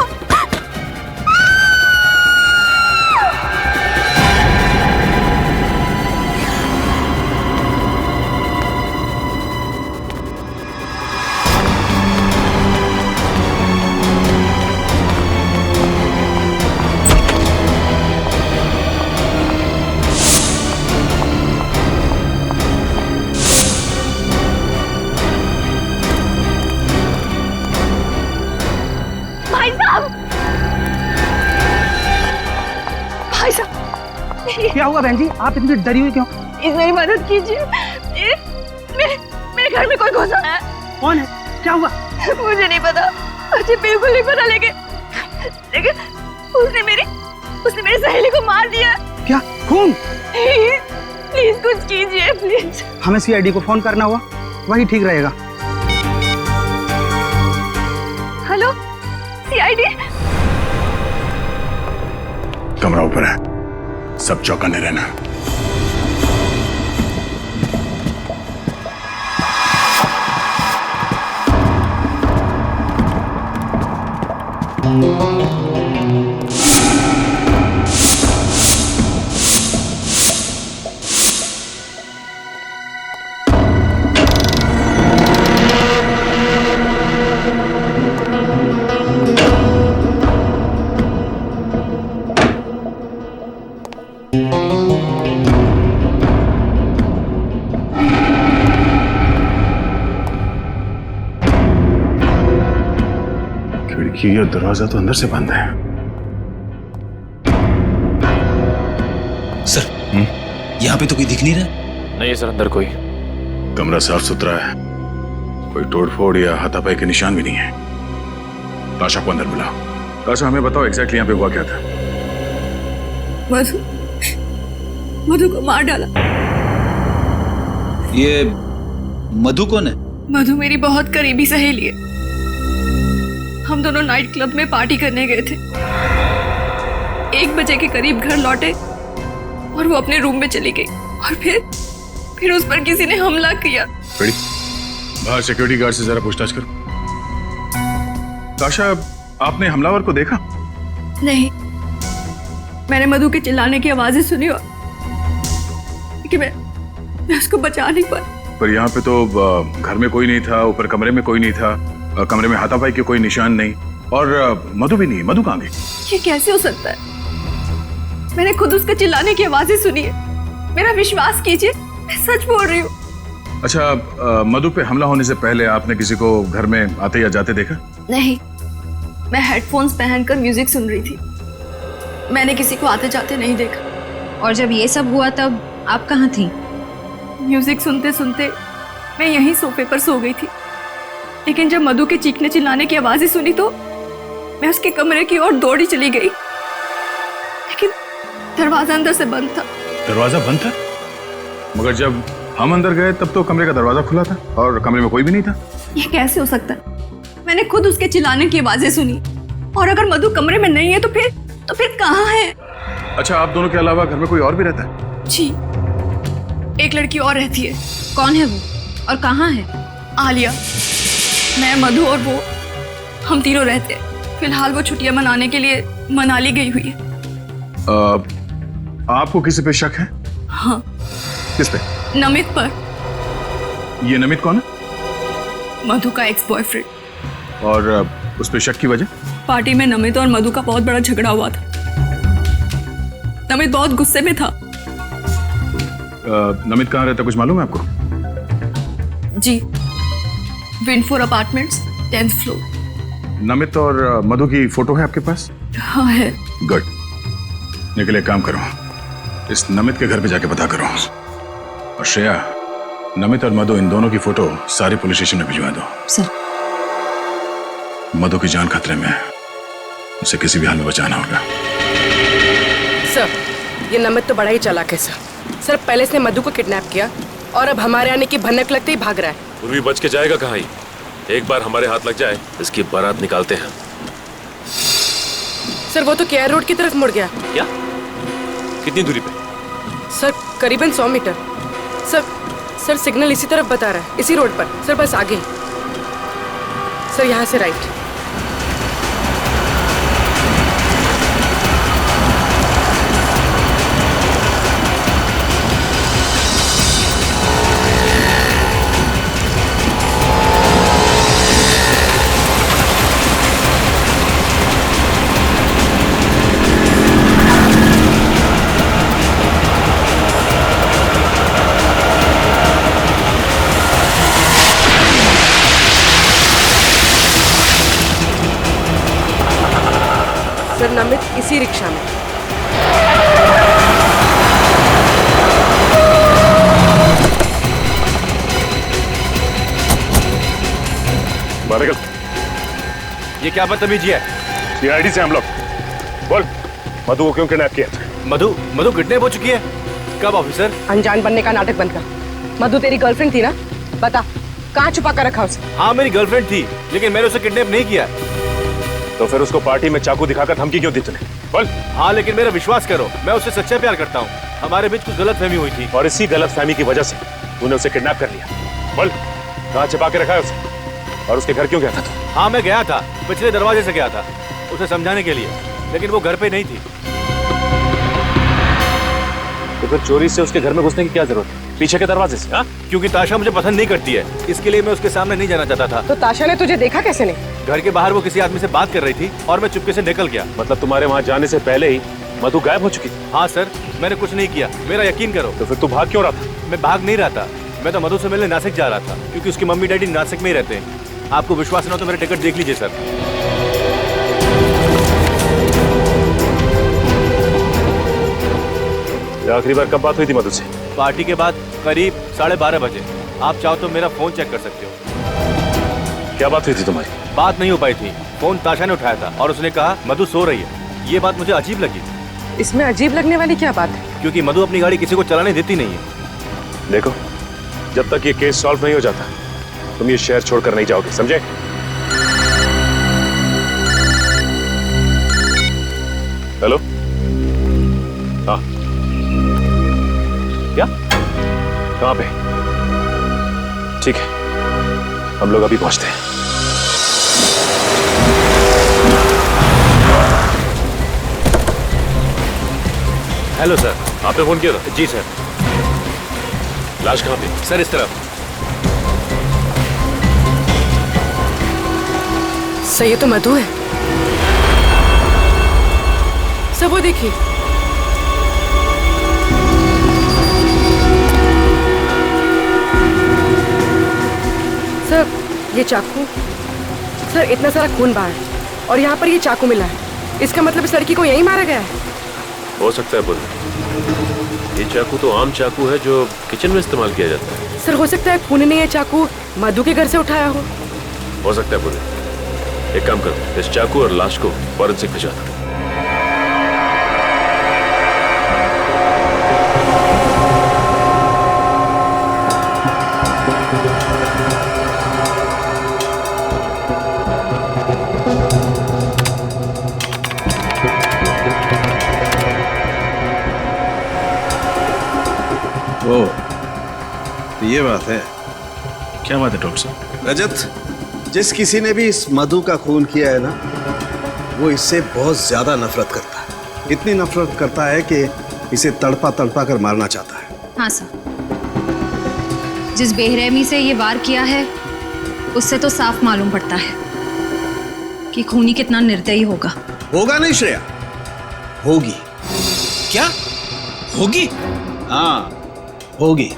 क्या हुआ बहन जी, आप इतनी डरी हुई क्यों? प्लीज मेरी मदद कीजिए, मेरे घर में कोई घुसा है। कौन है? क्या हुआ? मुझे नहीं पता, मुझे बिल्कुल नहीं पता, लेकिन उसने मेरी सहेली को मार दिया। क्या? खून? प्लीज कुछ कीजिए प्लीज। हमें सीआईडी को फोन करना हुआ, वही ठीक रहेगा। Hello CID. कमरा ऊपर है, सब चौकन्ने रहना। खिड़की और दरवाजा तो अंदर से बंद है। सर, यहाँ पे तो कोई दिख नहीं रहा। नहीं सर, अंदर कोई। कमरा साफ सुथरा है, कोई तोड़फोड़ या हाथापाई के निशान भी नहीं है। ताशा को अंदर बुलाओ। ताशा, हमें बताओ एग्जैक्टली यहाँ पे हुआ क्या था? मधु को मार डाला। ये मधु कौन है? मधु मेरी बहुत करीबी सहेली है। हम दोनों नाइट क्लब में पार्टी करने गए थे। 1 बजे के करीब घर लौटे और वो अपने रूम में चली गई और फिर उस पर किसी ने हमला किया। बाहर सिक्योरिटी गार्ड से जरा पूछताछ करो। ताशा, आपने हमलावर को देखा? नहीं, मैंने मधु के चिल्लाने की आवाजें सुनी और कि मैं उसको बचा नहीं पाई। पर यहाँ पे तो घर में कोई नहीं था, ऊपर कमरे में कोई नहीं था, कमरे में हाथापाई के कोई निशान नहीं, और मधु भी नहीं। मधु कहाँ गई? ये कैसे हो सकता है? मैंने खुद उसके चिल्लाने की आवाजें सुनी है। मेरा विश्वास कीजिए, मैं सच बोल रही हूँ। अच्छा, मधु पे हमला होने से पहले आपने किसी को घर में आते या जाते देखा? नहीं, मैं हेडफोन्स पहनकर म्यूजिक सुन रही थी। मैंने किसी को आते जाते नहीं देखा। और जब ये सब हुआ तब आप कहाँ थी? म्यूजिक सुनते सुनते मैं यहीं सोफे पर सो गई थी, लेकिन जब मधु के चीखने चिल्लाने की आवाजें सुनी तो मैं उसके कमरे की ओर दौड़ी चली गई, लेकिन दरवाजा अंदर से बंद था। दरवाजा बंद था? मगर जब हम अंदर गए तब तो कमरे का दरवाजा खुला था और कमरे में कोई भी नहीं था। ये कैसे हो सकता है? मैंने खुद उसके चिल्लाने की आवाजें सुनी, और अगर मधु कमरे में नहीं है तो फिर कहाँ है? अच्छा, आप दोनों के अलावा घर में कोई और भी रहता है? जी, एक लड़की और रहती है। कौन है वो और कहाँ है? आलिया। मैं, मधु और वो, हम तीनों रहते हैं। फिलहाल वो छुट्टियां मनाने के लिए मनाली गई हुई है। आपको किसी पे शक है? हाँ। किस पे? नमित पर। ये नमित कौन है? मधु का एक्स बॉयफ्रेंड। और उस पे शक की वजह? पार्टी में नमित और मधु का बहुत बड़ा झगड़ा हुआ था। नमित बहुत गुस्से में था। नमित कहाँ रहता, कुछ मालूम है आपको? जी, विंडफोर अपार्टमेंट्स, 10th फ्लोर। नमित और मधु की फोटो है आपके पास? हाँ है। गुड। निकले, एक काम करो, इस नमित के घर पे जाके पता करो, और श्रेया, नमित और मधु इन दोनों की फोटो सारे पुलिस स्टेशन में भिजवा दो। सर। मधु की जान खतरे में है, उसे किसी भी हाल में बचाना होगा। सर, ये नमित तो बड़ा ही चालाक है सर। पहले इसने मधु को किडनैप किया और अब हमारे आने की भनक लगते ही भाग रहा है। पूर्वी बच के जाएगा कहाँ ही? एक बार हमारे हाथ लग जाए, इसकी बारात निकालते हैं। सर, वो तो केआर रोड की तरफ मुड़ गया। क्या? कितनी दूरी पे? सर, करीबन 100 मीटर। सर सिग्नल इसी तरफ बता रहा है, इसी रोड पर। सर बस आगे ही। सर यहाँ से राइट। सर, नमित इसी रिक्शा में। बारगल, ये क्या बदतमीजी है? सीआईडी से हम लोग। बोल, मधु को क्यों किडनैप किया? मधु किडनैप हो चुकी है? कब ऑफिसर? अनजान बनने का नाटक बंद कर। मधु तेरी गर्लफ्रेंड थी ना? बता, कहाँ छुपा कर रखा उसे? हाँ, मेरी गर्लफ्रेंड थी, लेकिन मैंने उसे किडनैप नहीं किया। तो फिर उसको पार्टी में चाकू दिखाकर धमकी क्यों दी तूने? बोल। हाँ, लेकिन मेरा विश्वास करो, मैं उससे सच्चा प्यार करता हूँ। हमारे बीच कुछ गलतफहमी हुई थी, और इसी गलतफहमी की वजह से तूने उसे किडनैप कर लिया। बोल, कहाँ छिपा के रखा है उसे? और उसके घर क्यों गया था तू? हाँ, मैं गया था, पिछले दरवाजे से गया था उसे समझाने के लिए, लेकिन वो घर पे नहीं थी। तो फिर चोरी से उसके घर में घुसने की क्या जरूरत है? पीछे के दरवाजे से? हाँ, क्योंकि ताशा मुझे पसंद नहीं करती है, इसके लिए मैं उसके सामने नहीं जाना चाहता था। तो ताशा ने तुझे देखा कैसे नहीं? घर के बाहर वो किसी आदमी से बात कर रही थी और मैं चुपके से निकल गया। मतलब तुम्हारे वहाँ जाने से पहले ही मधु गायब हो चुकी थी? हाँ सर, मैंने कुछ नहीं किया, मेरा यकीन करो। तो फिर तू भाग क्यों रहा था? मैं भाग नहीं रहा था, मैं तो मधु से मिलने नासिक जा रहा था, क्योंकि उसकी मम्मी डैडी नासिक में ही रहते हैं। आपको विश्वास न हो तो मेरा टिकट देख लीजिए सर। आखिरी बार कब बात हुई थी मधु से? पार्टी के बाद करीब 12:30 बजे। आप चाहो तो मेरा फोन चेक कर सकते हो। क्या बात हुई थी तुम्हारी? बात नहीं हो पाई थी। फोन ताशा ने उठाया था और उसने कहा मधु सो रही है। ये बात मुझे अजीब लगी। इसमें अजीब लगने वाली क्या बात है? क्योंकि मधु अपनी गाड़ी किसी को चलाने देती नहीं है। देखो, जब तक ये केस सॉल्व नहीं हो जाता तुम ये शहर छोड़कर नहीं जाओगे, समझे? हेलो? हाँ, क्या? कहाँ पे? ठीक है, हम लोग अभी पहुंचते हैं। Hello sir. आपने फोन किया था? जी सर। लाश कहाँ पे? सर इस तरफ। सर ये तो मधु है। सर वो देखिए। सर ये चाकू। सर इतना सारा खून बाहर और यहाँ पर ये चाकू मिला है। इसका मतलब इस लड़की को यहीं मारा गया है। हो सकता है बुल्ले। ये चाकू तो आम चाकू है जो किचन में इस्तेमाल किया जाता है। सर हो सकता है खून ने ये चाकू मधु के घर से उठाया हो सकता है बुल्ले। एक काम कर, इस चाकू और लाश को फॉरेंसिक भिजवा दो। ओ, तो ये बात है। क्या बात है डॉक्टर साहब? रजत, जिस किसी ने भी इस मधु का खून किया है ना, वो इससे बहुत ज्यादा नफरत करता है। इतनी नफरत करता है कि इसे तड़पा तड़पा कर मारना चाहता है। हाँ सर, जिस बेरहमी से ये वार किया है उससे तो साफ मालूम पड़ता है कि खूनी कितना निर्दयी होगा। होगा नहीं श्रेया, होगी। क्या होगी? हाँ होगी।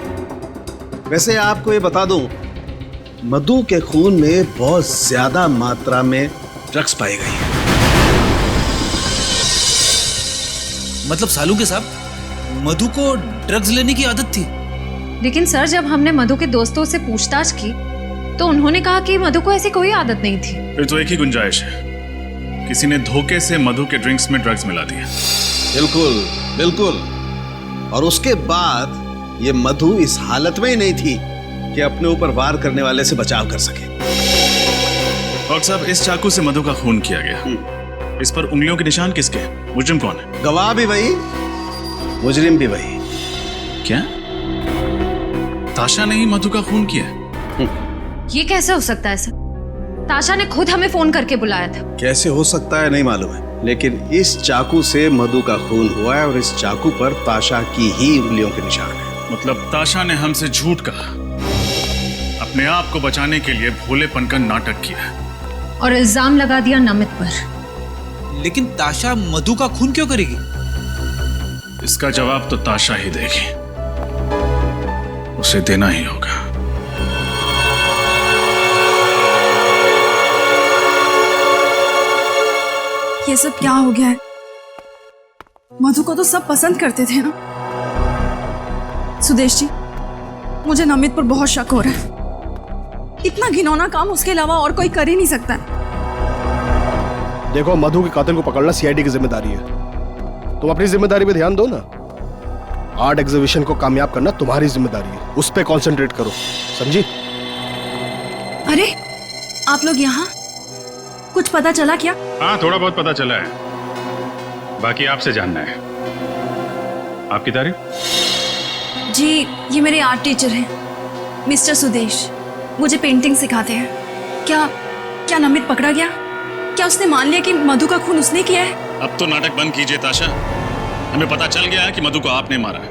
वैसे आपको ये बता दूं, मधु के खून में बहुत ज्यादा मात्रा में ड्रग्स पाई गई है। मतलब सालू के साहब, मधु को ड्रग्स लेने की आदत थी? लेकिन सर जब हमने मधु के दोस्तों से पूछताछ की तो उन्होंने कहा कि मधु को ऐसी कोई आदत नहीं थी। फिर तो एक ही गुंजाइश है, किसी ने धोखे से मधु के ड्रिंक्स में ड्रग्स मिला दिया। बिल्कुल बिल्कुल। और उसके बाद ये मधु इस हालत में ही नहीं थी कि अपने ऊपर वार करने वाले से बचाव कर सके। डॉक्टर साहब, इस चाकू से मधु का खून किया गया। इस पर उंगलियों के निशान किसके हैं? मुजरिम कौन है? गवाह भी वही, मुजरिम भी वही। क्या ताशा ने ही मधु का खून किया? ये कैसे हो सकता है सर? ताशा ने खुद हमें फोन करके बुलाया था। कैसे हो सकता है नहीं मालूम है, लेकिन इस चाकू से मधु का खून हुआ है और इस चाकू पर ताशा की ही उंगलियों के निशान है। मतलब ताशा ने हमसे झूठ कहा, अपने आप को बचाने के लिए भोलेपन का नाटक किया और इल्जाम लगा दिया नमित पर। लेकिन ताशा मधु का खून क्यों करेगी? इसका जवाब तो ताशा ही देगी, उसे देना ही होगा। ये सब क्या हो गया है? मधु को तो सब पसंद करते थे ना। सुदेश जी, मुझे नमित पर बहुत शक हो रहा है। इतना घिनौना काम उसके अलावा और कोई कर ही नहीं सकता। देखो, मधु के कातिल को पकड़ना सीआईडी की जिम्मेदारी है। तुम अपनी जिम्मेदारी पे ध्यान दो ना। आर्ट एग्जीबिशन को कामयाब करना तुम्हारी जिम्मेदारी है, उस पे कंसंट्रेट करो, समझी? अरे आप लोग यहाँ, कुछ पता चला क्या? हाँ, थोड़ा बहुत पता चला है, बाकी आपसे जानना है। आपकी तारीफ? जी, ये मेरे आर्ट टीचर हैं, मिस्टर सुदेश। मुझे पेंटिंग सिखाते हैं। क्या नमित पकड़ा गया? क्या उसने मान लिया कि मधु का खून उसने किया है? अब तो नाटक बंद कीजिए ताशा। हमें पता चल गया है कि मधु को आपने मारा है।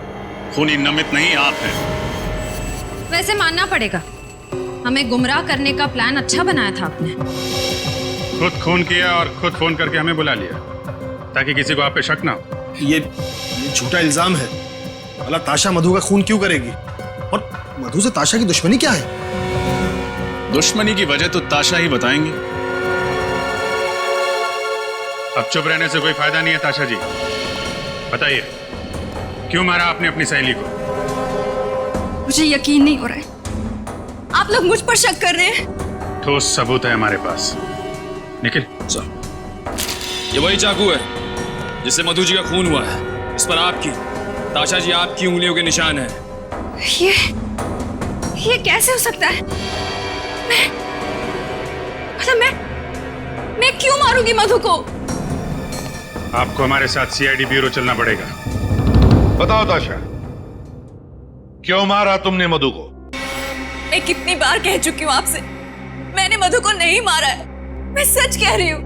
खूनी नमित नहीं, आप हैं। वैसे मानना पड़ेगा, हमें गुमराह करने का प्लान अच्छा बनाया था आपने। खुद खून किया और खुद फोन करके हमें बुला लिया ताकि किसी को आप पे शक ना हो। ये झूठा इल्जाम है। भला ताशा मधु का खून क्यों करेगी? और मधु से ताशा की दुश्मनी क्या है? दुश्मनी की वजह तो ताशा ही बताएंगे। अब चुप रहने से कोई फायदा नहीं है ताशा जी। बताइए, क्यों मारा आपने अपनी सहेली को? मुझे यकीन नहीं हो रहा है, आप लोग मुझ पर शक कर रहे हैं। ठोस सबूत है हमारे पास। निखिल सर, ये वही चाकू है जिससे मधु जी का खून हुआ है। इस पर आपकी, ताशा जी आपकी उंगलियों के निशान है। ये कैसे हो सकता है? मैं क्यों मारूंगी मधु को? आपको हमारे साथ सीआईडी ब्यूरो चलना पड़ेगा। बताओ ताशा, क्यों मारा तुमने मधु को? मैं कितनी बार कह चुकी हूँ आपसे, मैंने मधु को नहीं मारा है। मैं सच कह रही हूँ।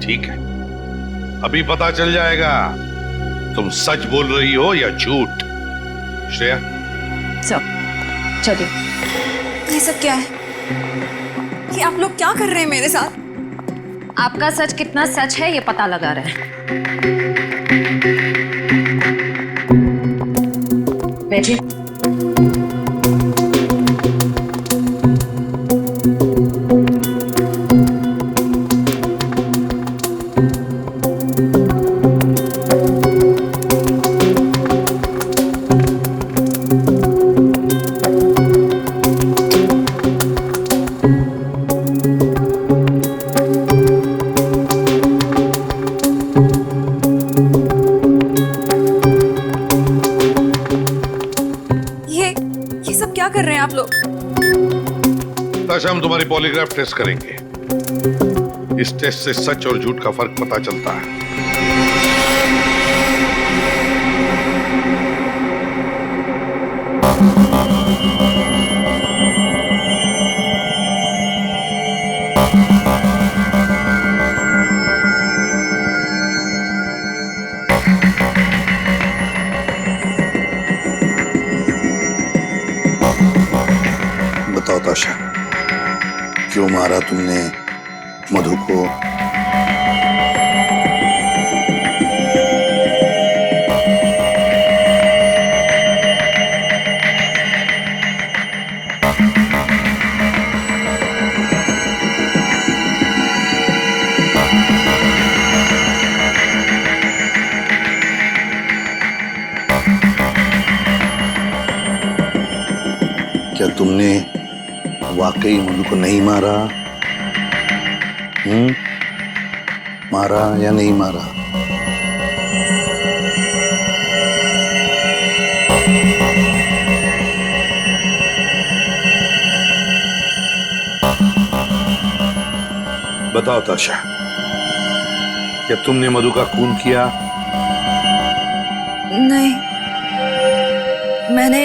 ठीक है, अभी पता चल जाएगा तुम सच बोल रही हो या झूठ। श्रेया, चलिए। ये सब क्या है? ये आप लोग क्या कर रहे हैं मेरे साथ? आपका सच कितना सच है ये पता लगा रहे हैं। बैठिए। ये सब क्या कर रहे हैं आप लोग? ताशा, हम तुम्हारी पॉलीग्राफ टेस्ट करेंगे। इस टेस्ट से सच और झूठ का फर्क पता चलता है। बताओ ताशा, क्यों मारा तुमने मधु को? क्या तुमने वाकई मधु को नहीं मारा? मारा या नहीं मारा? बताओ ताशा, क्या तुमने मधु का खून किया? नहीं, मैंने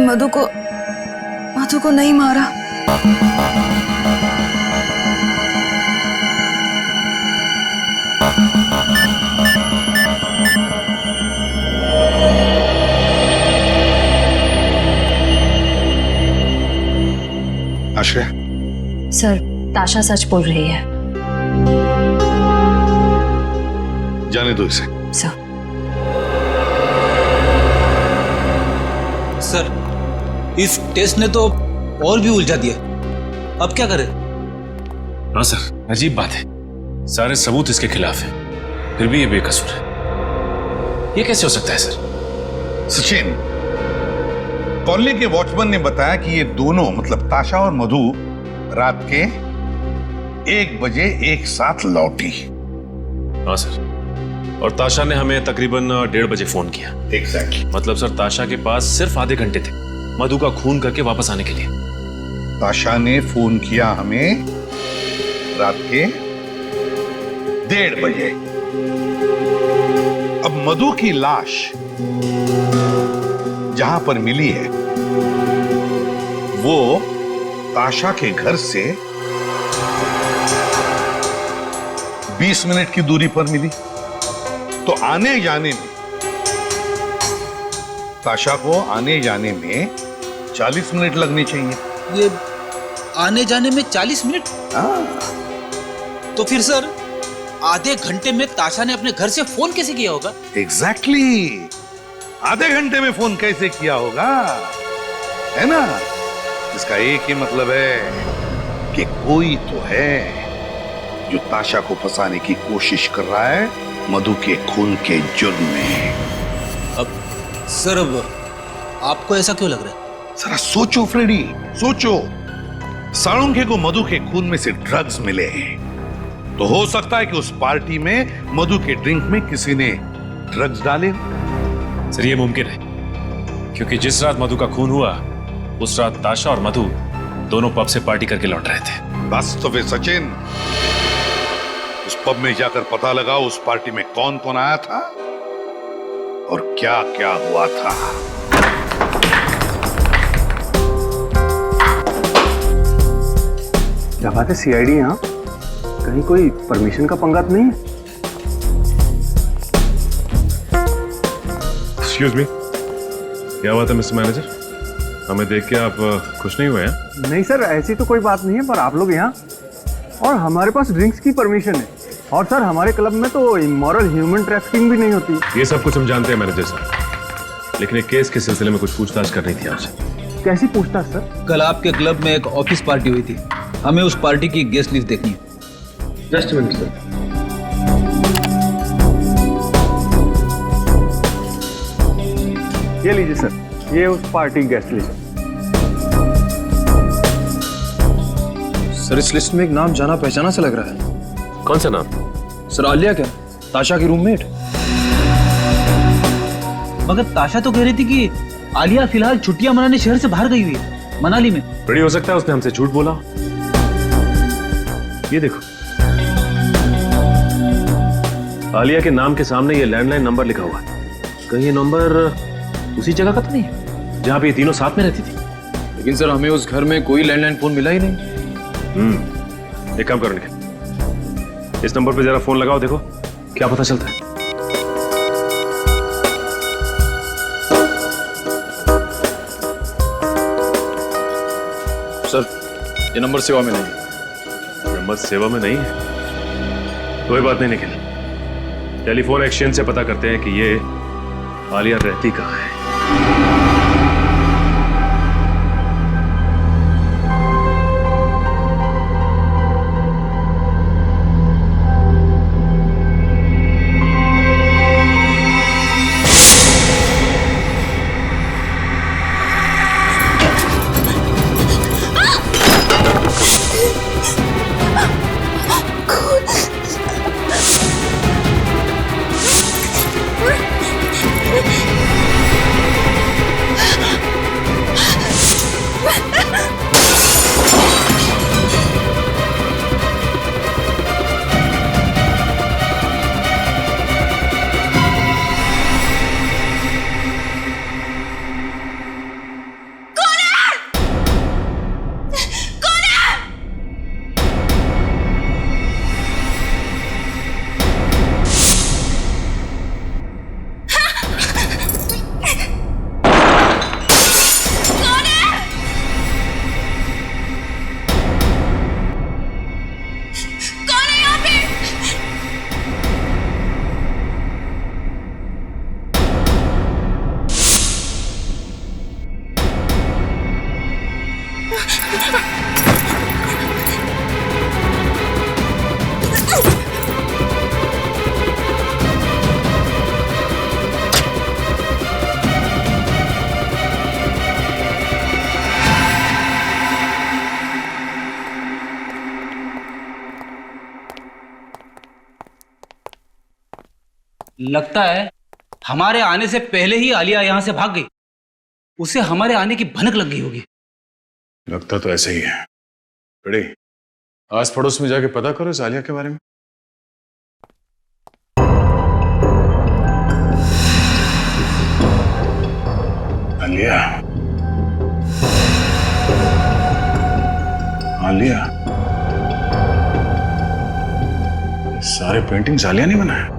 मधु को नहीं मारा। आश्रय, सर, ताशा सच बोल रही है। जाने दो इसे। सर, इस टेस्ट ने तो और भी उलझा दिया। अब क्या करें? हाँ सर, अजीब बात है, सारे सबूत इसके खिलाफ है, फिर भी ये बेकसूर है। ये कैसे हो सकता है सर? सचिन, कॉलोनी के वॉचमैन ने बताया कि ये दोनों मतलब ताशा और मधु रात के 1 बजे एक साथ लौटी। हाँ सर, और ताशा ने हमें तकरीबन 1:30 बजे फोन किया। एग्जैक्टली। मतलब सर, ताशा के पास सिर्फ आधे घंटे थे मधु का खून करके वापस आने के लिए। ताशा ने फोन किया हमें रात के 1:30 बजे। अब मधु की लाश जहां पर मिली है वो ताशा के घर से 20 मिनट की दूरी पर मिली। तो आने जाने में, ताशा को आने जाने में 40 मिनट लगने चाहिए। ये आने जाने में 40 मिनट? तो फिर सर, आधे घंटे में ताशा ने अपने घर से फोन कैसे किया होगा? एग्जैक्टली, आधे घंटे में फोन कैसे किया होगा, है ना? इसका एक ही मतलब है कि कोई तो है जो ताशा को फंसाने की कोशिश कर रहा है मधु के खून के जुर्म में। सर अब आपको ऐसा क्यों लग रहा है? जरा सोचो फ्रेडी, सोचो। साळुंखे को मधु के खून में से ड्रग्स मिले, तो हो सकता है कि उस पार्टी में मधु के ड्रिंक में किसी ने ड्रग्स डाले। सर ये मुमकिन है, क्योंकि जिस रात मधु का खून हुआ उस रात ताशा और मधु दोनों पब से पार्टी करके लौट रहे थे। बस तो फिर सचिन, उस पब में जाकर पता लगाओ उस पार्टी में कौन कौन आया था और क्या क्या हुआ था। क्या बात है, सीआईडी यहाँ? कहीं कोई परमिशन का पंगा तो नहीं है? एक्सक्यूज मी, क्या बात है मिस्टर मैनेजर? हमें देख के आप खुश नहीं हुए हैं? नहीं सर, ऐसी तो कोई बात नहीं है, पर आप लोग यहाँ और हमारे पास ड्रिंक्स की परमिशन है। और सर हमारे क्लब में तो इमोरल ह्यूमन ट्रैफिकिंग भी नहीं होती। ये सब कुछ हम जानते हैं मैनेजर साहब, लेकिन एक केस के सिलसिले में कुछ पूछताछ करनी थी आपसे। कैसी पूछताछ सर? कल आपके क्लब में एक ऑफिस पार्टी हुई थी, हमें उस पार्टी की गेस्ट लिस्ट देखनी है। Just minute sir. ये लीजिए सर, ये उस पार्टी गेस्ट लिस्ट। सर इस लिस्ट में एक नाम जाना पहचाना सा लग रहा है। कौन सा नाम? सर आलिया क्या, ताशा की रूममेट। मगर ताशा तो कह रही थी कि आलिया फिलहाल छुट्टियां मनाने शहर से बाहर गई हुई है, मनाली में। बड़ी हो सकता है उसने हमसे झूठ बोला। ये देखो, आलिया के नाम के सामने ये लैंडलाइन नंबर लिखा हुआ है। कहीं ये नंबर उसी जगह का तो नहीं है जहां पे ये तीनों साथ में रहती थी? लेकिन सर हमें उस घर में कोई लैंडलाइन फोन मिला ही नहीं। एक काम करो निखिल, इस नंबर पे जरा फोन लगाओ, देखो क्या पता चलता है। सर ये नंबर सेवा में नहीं है। नंबर सेवा में नहीं है? कोई बात नहीं निखिल, टेलीफोन एक्सचेंज से पता करते हैं कि ये आलिया रहती कहाँ है। लगता है हमारे आने से पहले ही आलिया यहां से भाग गई, उसे हमारे आने की भनक लग गई होगी। लगता तो ऐसे ही है। बड़े आस पड़ोस में जाके पता करो इस आलिया के बारे में। आलिया, आलिया, सारे पेंटिंग्स आलिया नहीं बनाए?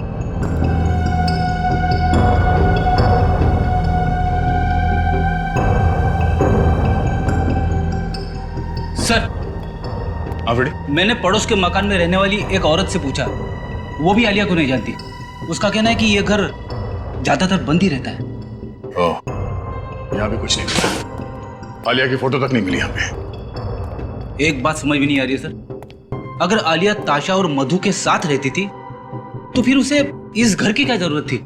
सर मैंने पड़ोस के मकान में रहने वाली एक औरत से पूछा, वो भी आलिया को नहीं जानती। उसका कहना है कि ये घर ज्यादातर बंद ही रहता है। ओह, यहाँ भी कुछ नहीं मिला। आलिया की फोटो तक नहीं मिली यहाँ पे। एक बात समझ में नहीं आ रही है सर, अगर आलिया ताशा और मधु के साथ रहती थी तो फिर उसे इस घर की क्या जरूरत थी?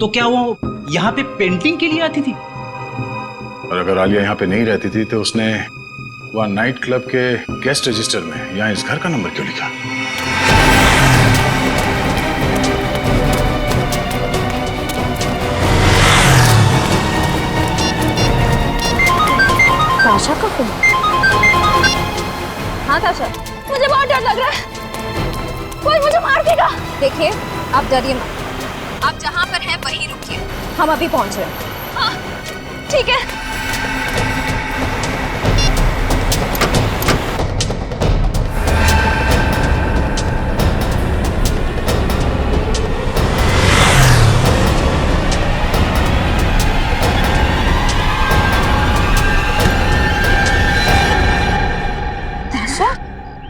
तो क्या वो यहाँ पे पेंटिंग के लिए आती थी? और अगर आलिया यहाँ पे नहीं रहती थी तो उसने वहाँ नाइट क्लब के गेस्ट रजिस्टर में यहाँ इस घर का नंबर क्यों लिखा? ताशा का फोन। हाँ ताशा, मुझे बहुत डर लग रहा है, कोई मुझे मार देगा। देखिए आप डरिए मत, आप जहाँ पर हैं वहीं रुकिए, हम अभी पहुँच रहे हैं। हाँ ठीक है।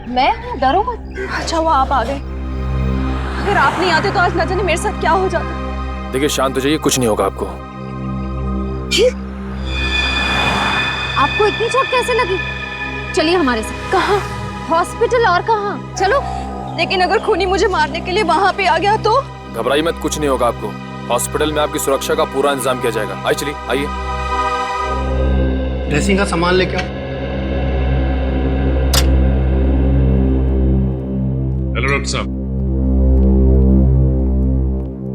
मैं हूँ, डरो मत। अच्छा वो आप आ गए, अगर आप नहीं आते तो आज न जाने मेरे साथ क्या हो जाता। देखिए शांत हो जाइए, कुछ नहीं होगा आपको। आपको इतनी चोट कैसे लगी? चलिए हमारे साथ। कहाँ? हॉस्पिटल। और कहाँ? चलो। लेकिन अगर खूनी मुझे मारने के लिए वहाँ पे आ गया तो? घबराइए मत, कुछ नहीं होगा आपको। हॉस्पिटल में आपकी सुरक्षा का पूरा इंतजाम किया जाएगा। आइए चलिए, आइए। ड्रेसिंग का सामान लेके आओ। हेलो डॉक्टर साहब,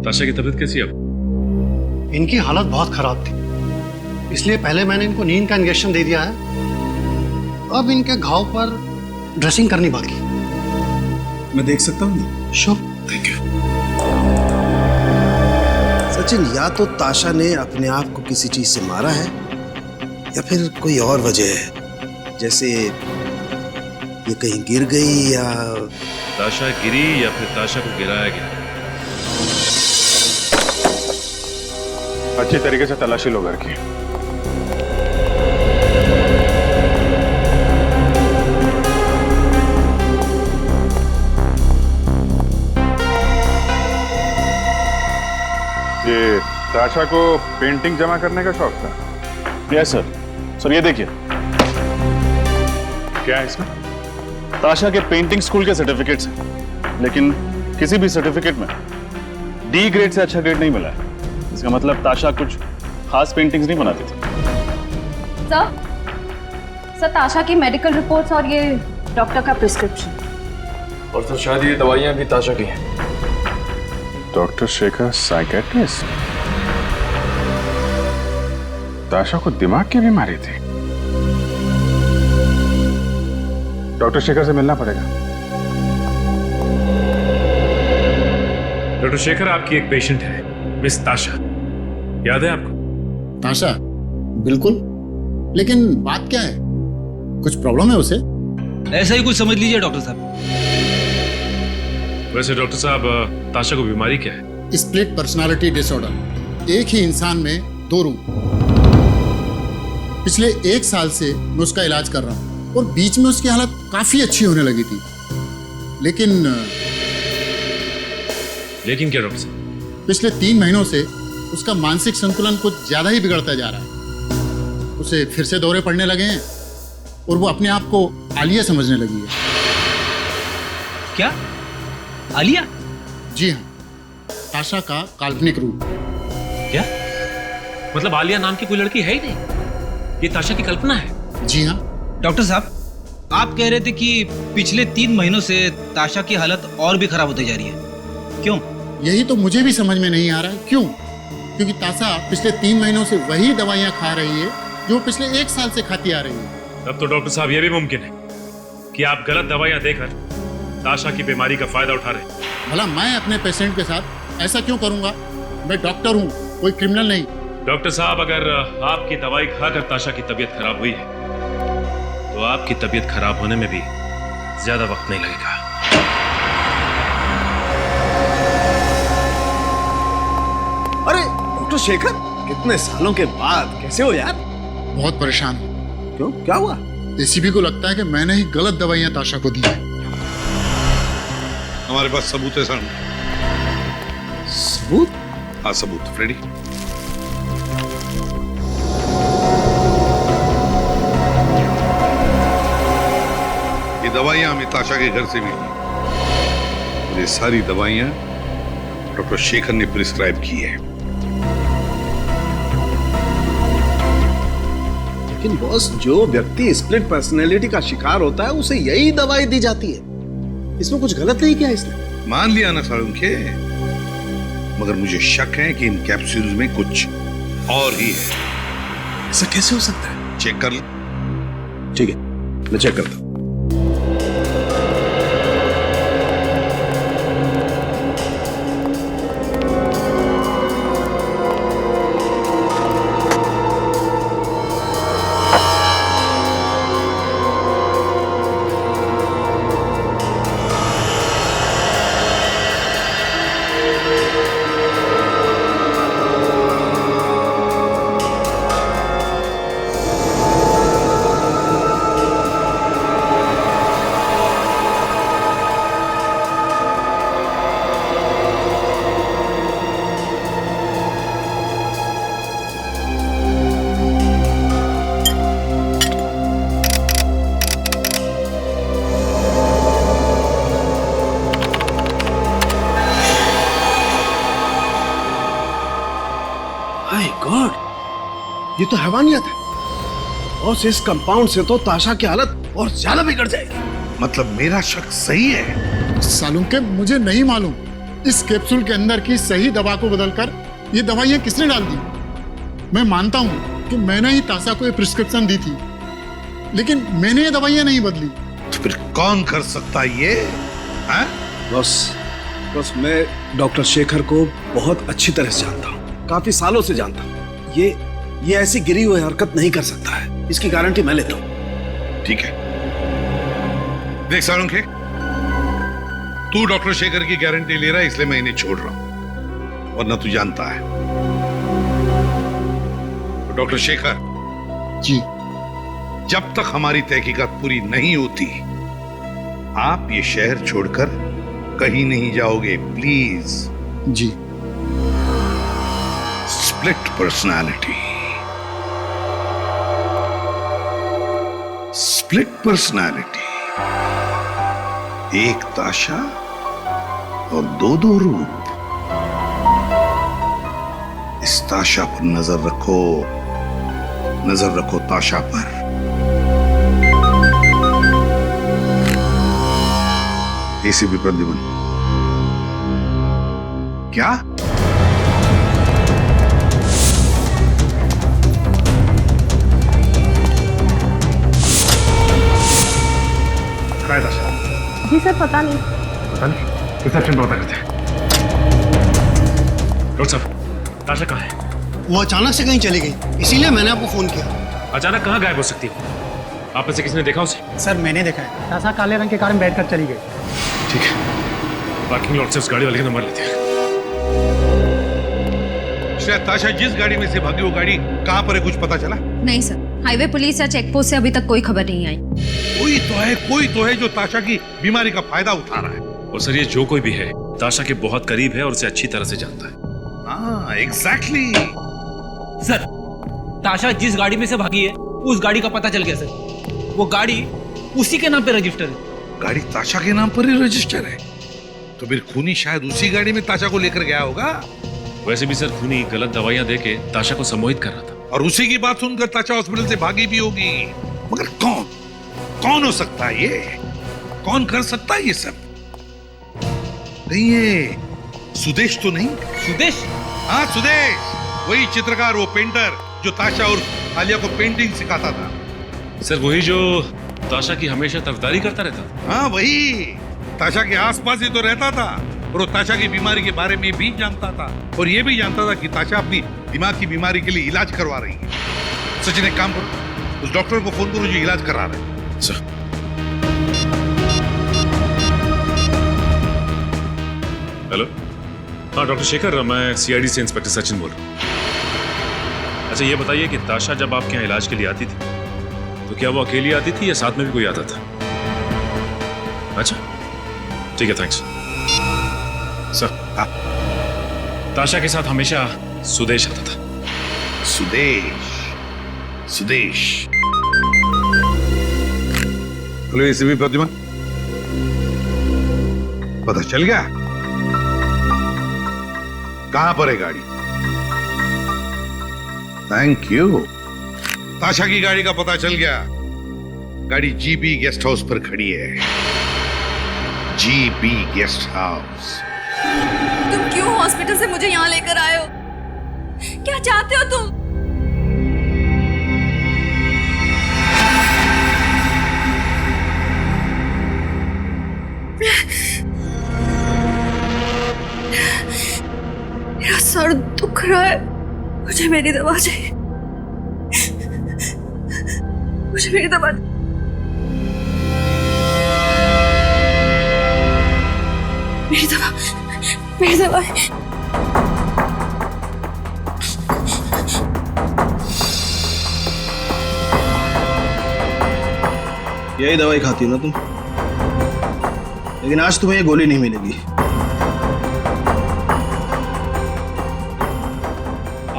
ताशा की तबीयत कैसी है अब? इनकी हालत बहुत खराब थी, इसलिए पहले मैंने इनको नींद का इंजेक्शन दे दिया है। अब इनके घाव पर ड्रेसिंग करनी बाकी। मैं देख सकता हूँ? श्योर। Thank you. सचिन, या तो ताशा ने अपने आप को किसी चीज से मारा है या फिर कोई और वजह है, जैसे ये कहीं गिर गई या ताशा गिरी या फिर ताशा को गिराया गया। अच्छी तरीके से तलाशी लो घर की। ये ताशा को पेंटिंग जमा करने का शौक था? Yes sir. सर ये देखिए, क्या है इसमें? ताशा के पेंटिंग स्कूल के सर्टिफिकेट्स हैं, लेकिन किसी भी सर्टिफिकेट में डी ग्रेड से अच्छा ग्रेड नहीं मिला है। इसका मतलब ताशा कुछ खास पेंटिंग्स नहीं बनाती थी। सर ताशा की मेडिकल रिपोर्ट्स और ये डॉक्टर का प्रिस्क्रिप्शन। और तो शायद ये दवाइयाँ भी ताशा की हैं। Doctor Shekhar psychiatrist? ताशा को दिमाग की बीमारी थी। डॉक्टर शेखर से मिलना पड़ेगा। डॉक्टर शेखर, आपकी एक पेशेंट है, मिस ताशा, याद है आपको? ताशा? बिल्कुल, लेकिन बात क्या है? कुछ प्रॉब्लम है उसे? ऐसा ही कुछ समझ लीजिए डॉक्टर साहब। वैसे डॉक्टर साहब, ताशा को बीमारी क्या है? Split personality disorder. एक ही इंसान में दो रूप। पिछले 1 साल से मैं उसका इलाज कर रहा हूँ और बीच में उसकी हालत काफी अच्छी होने लगी थी, लेकिन क्या डॉक्टर साहब? पिछले 3 महीनों से उसका मानसिक संतुलन कुछ ज्यादा ही बिगड़ता जा रहा है। उसे फिर से दौरे पड़ने लगे हैं और वो अपने आप को आलिया समझने लगी है। क्या? आलिया? जी हाँ, ताशा का काल्पनिक रूप। क्या मतलब आलिया नाम की कोई लड़की है ही नहीं? ये ताशा की कल्पना है? जी हाँ। डॉक्टर साहब, आप कह रहे थे कि पिछले 3 महीनों से ताशा की हालत और भी खराब होती जा रही है, क्यों? यही तो मुझे भी समझ में नहीं आ रहा है, क्यों? क्योंकि ताशा पिछले 3 महीनों से वही दवाइयाँ खा रही है जो पिछले 1 साल से खाती आ रही है। तब तो डॉक्टर साहब ये भी मुमकिन है कि आप गलत दवाइयाँ देकर ताशा की बीमारी का फायदा उठा रहे हैं। भला मैं अपने पेशेंट के साथ ऐसा क्यों करूंगा? मैं डॉक्टर हूँ, कोई क्रिमिनल नहीं। डॉक्टर साहब, अगर आपकी दवाई खाकर ताशा की तबीयत खराब हुई है तो आपकी तबीयत खराब होने में भी ज्यादा वक्त नहीं लगेगा। अरे डॉक्टर शेखर, कितने सालों के बाद कैसे हो यार? बहुत परेशान हूँ। क्यों, क्या हुआ? एसीपी को लगता है कि मैंने ही गलत दवाइयाँ ताशा को दी है। हमारे पास सबूत है सर। सबूत? हाँ सबूत, फ्रेडी। ये दवाइयां हमें ताशा के घर से मिली और ये सारी दवाइयां डॉक्टर शेखर ने प्रिस्क्राइब की है। लेकिन बॉस, जो व्यक्ति स्प्लिट पर्सनैलिटी का शिकार होता है उसे यही दवाई दी जाती है। इसमें कुछ गलत नहीं किया इसने। मान लिया ना सालुंखे, मगर मुझे शक है कि इन कैप्सूल्स में कुछ और ही है। ऐसा कैसे हो सकता है? चेक कर ले। ठीक है, मैं चेक करता हूं। गॉड, ये तो हैवानियत है। और इस कंपाउंड से तो ताशा की हालत और ज्यादा बिगड़ जाएगी। मतलब मेरा शक सही है? सालुंखे, मुझे नहीं मालूम इस कैप्सूल के अंदर की सही दवा को बदलकर ये दवाइयां किसने डाल दी। मैं मानता हूं कि मैंने ही ताशा को ये प्रिस्क्रिप्शन दी थी, लेकिन मैंने ये दवाइयां नहीं बदली। तो फिर कौन कर सकता ये? बस मैं डॉक्टर शेखर को बहुत अच्छी तरह से जानता हूँ, काफी सालों से जानता हूँ। ये ऐसी गिरी हुई हरकत नहीं कर सकता है, इसकी गारंटी मैं लेता हूँ। ठीक है, देख सालुंखे, तू डॉक्टर शेखर की गारंटी ले रहा है इसलिए मैं इन्हें छोड़ रहा हूं, वरना तू जानता है तो डॉक्टर शेखर जी, जब तक हमारी तहकीकात पूरी नहीं होती आप ये शहर छोड़कर कहीं नहीं जाओगे, प्लीज। जी। स्प्लिट पर्सनालिटी, स्प्लिट पर्सनालिटी, एक ताशा और दो रूप। इस ताशा पर नजर रखो ताशा पर। एसीपी प्रद्युमन, क्या जी सर, पता नहीं। रिसेप्शन पे पता करते हैं। डॉक्टर साहब, ताशा कहाँ है? वो अचानक से कहीं चली गई, इसीलिए मैंने आपको फोन किया। अचानक कहाँ गायब हो सकती है? आप में से किसी ने देखा उसे? सर, मैंने देखा है। ताशा काले रंग के कार में बैठकर चली गई। ठीक है, पार्किंग लॉट से उस गाड़ी वाले का नंबर लेते हैं। शायद ताशा जिस गाड़ी में से भागी वो गाड़ी कहाँ पर है, कुछ पता चला? नहीं सर, हाईवे पुलिस या चेक पोस्ट से अभी तक कोई खबर नहीं आई। कोई तो है जो ताशा की बीमारी का फायदा उठा रहा है। और सर, ये जो कोई भी है ताशा के बहुत करीब है और उसे अच्छी तरह से जानता है। हाँ, एग्जैक्टली। सर, ताशा जिस गाड़ी में से भागी है उस गाड़ी का पता चल गया सर। वो गाड़ी उसी के नाम पे रजिस्टर है। गाड़ी ताशा के नाम पर ही रजिस्टर है? तो फिर खूनी शायद उसी गाड़ी में ताशा को लेकर गया होगा। वैसे भी सर, खूनी गलत दवाइयां देके ताशा को सम्मोहित कर रहा था और उसी की बात सुनकर ताशा हॉस्पिटल से भागी भी होगी। मगर कौन हो सकता है ये? कौन कर सकता है ये सब? नहीं, ये सुदेश तो नहीं? सुदेश? हाँ, सुदेश, वही चित्रकार, वो पेंटर जो ताशा और आलिया को पेंटिंग सिखाता था। सर, वही जो ताशा की हमेशा तरफदारी करता रहता। हाँ, वही ताशा के आसपास ही तो रहता था और वो ताशा की बीमारी के बारे में भी जानता था और ये भी जानता था कि ताशा अपनी दिमाग की बीमारी के लिए इलाज करवा रही है। सचिन, एक काम करो, उस डॉक्टर को फोन करो जो इलाज करा रहा है। Sir, hello. हाँ डॉक्टर शेखर, मैं सीआईडी से इंस्पेक्टर सचिन बोल रहा हूँ। अच्छा, ये बताइए कि ताशा जब आपके यहाँ इलाज के लिए आती थी तो क्या वो अकेली आती थी या साथ में भी कोई आता था? अच्छा, ठीक है, थैंक्स सर। हाँ, ताशा के साथ हमेशा सुदेश आता था। सुदेश। Hello ACP Pradyuman. पता चल गया कहां पर है गाड़ी? Thank you. ताशा की गाड़ी का पता चल गया। गाड़ी जीबी गेस्ट हाउस पर खड़ी है। GB guest house. तुम क्यों हॉस्पिटल से मुझे यहाँ लेकर आए हो? क्या चाहते हो तुम? मेरा सर दुख रहा है, मुझे मेरी दवा चाहिए। मुझे मेरी दवा। मेरी दवा, मेरी दवा। यही दवाई खाती हो ना तुम? लेकिन आज तुम्हें ये गोली नहीं मिलेगी।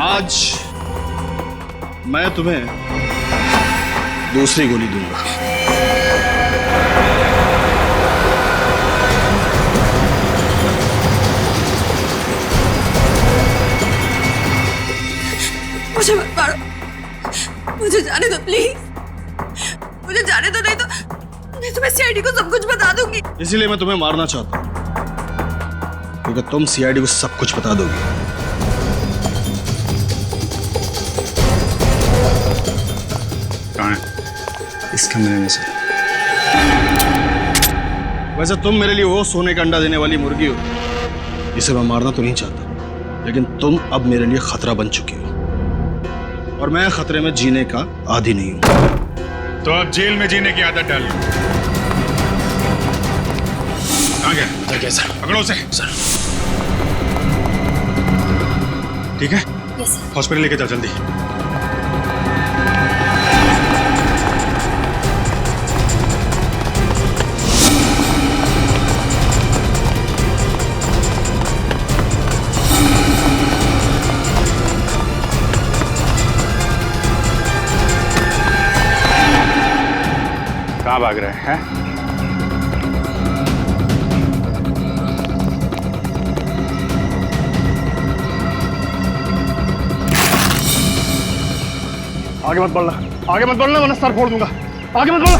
आज मैं तुम्हें दूसरी गोली दूंगा। मुझे मत मारो, मुझे जाने दो प्लीज। मुझे जाने दो, नहीं तो मैं तुम्हें सीआईडी को सब कुछ बता दूंगी। इसीलिए मैं तुम्हें मारना चाहता हूं, क्योंकि तुम सीआईडी को सब कुछ बता दोगी। कहाँ है? इस कमरे में से। वैसे तुम मेरे लिए वो सोने का अंडा देने वाली मुर्गी हो जिसे मैं मारना तो नहीं चाहता, लेकिन तुम अब मेरे लिए खतरा बन चुकी हो और मैं खतरे में जीने का आदी नहीं हूं। तो अब जेल में जीने की आदत डाल लो। कहाँ गया? क्या सर? पकड़ो उसे। सर ठीक है, यस सर। हॉस्पिटल लेके जाओ जल्दी। कहाँ भाग रहे हैं? आगे मत बढ़ना, आगे मत बढ़ना वरना सर फोड़ दूंगा। आगे मत बढ़ना।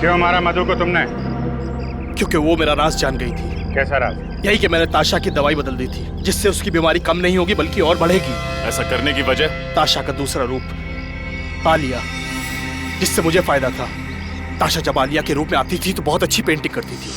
क्यों मारा मधु को तुमने? क्योंकि वो मेरा राज जान गई थी। कैसा राज? यही कि मैंने ताशा की दवाई बदल दी थी, जिससे उसकी बीमारी कम नहीं होगी बल्कि और बढ़ेगी। ऐसा करने की वजह? ताशा का दूसरा रूप आलिया, जिससे मुझे फायदा था। ताशा जब आलिया के रूप में आती थी तो बहुत अच्छी पेंटिंग करती थी।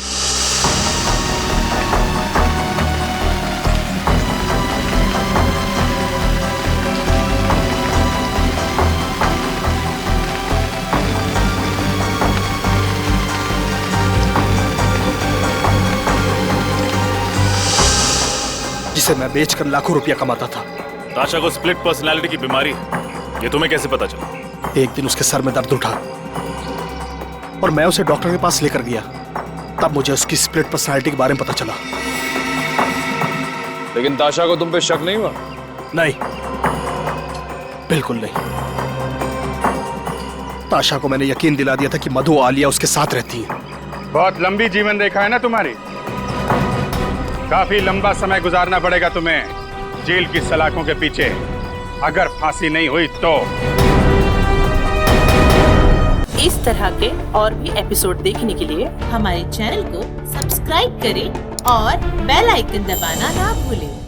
जिसे मैं बेचकर लाखों रुपया कमाता था। ताशा को स्प्लिट पर्सनालिटी की बीमारी है, ये तुम्हें कैसे पता चला? एक दिन उसके सर में दर्द उठा और मैं उसे डॉक्टर के पास लेकर गया। तब मुझे उसकी स्प्लिट पर्सनालिटी के बारे में पता चला। लेकिन ताशा को तुम पे शक नहीं हुआ? नहीं, बिल्कुल नहीं। ताशा को मैंने यकीन दिला दिया था कि मधु आलिया उसके साथ रहती है। बहुत लंबी जीवन रेखा है ना तुम्हारी, काफी लंबा समय गुजारना पड़ेगा तुम्हें जेल की सलाखों के पीछे, अगर फांसी नहीं हुई तो। इस तरह के और भी एपिसोड देखने के लिए हमारे चैनल को सब्सक्राइब करें और बेल आइकन दबाना ना भूलें।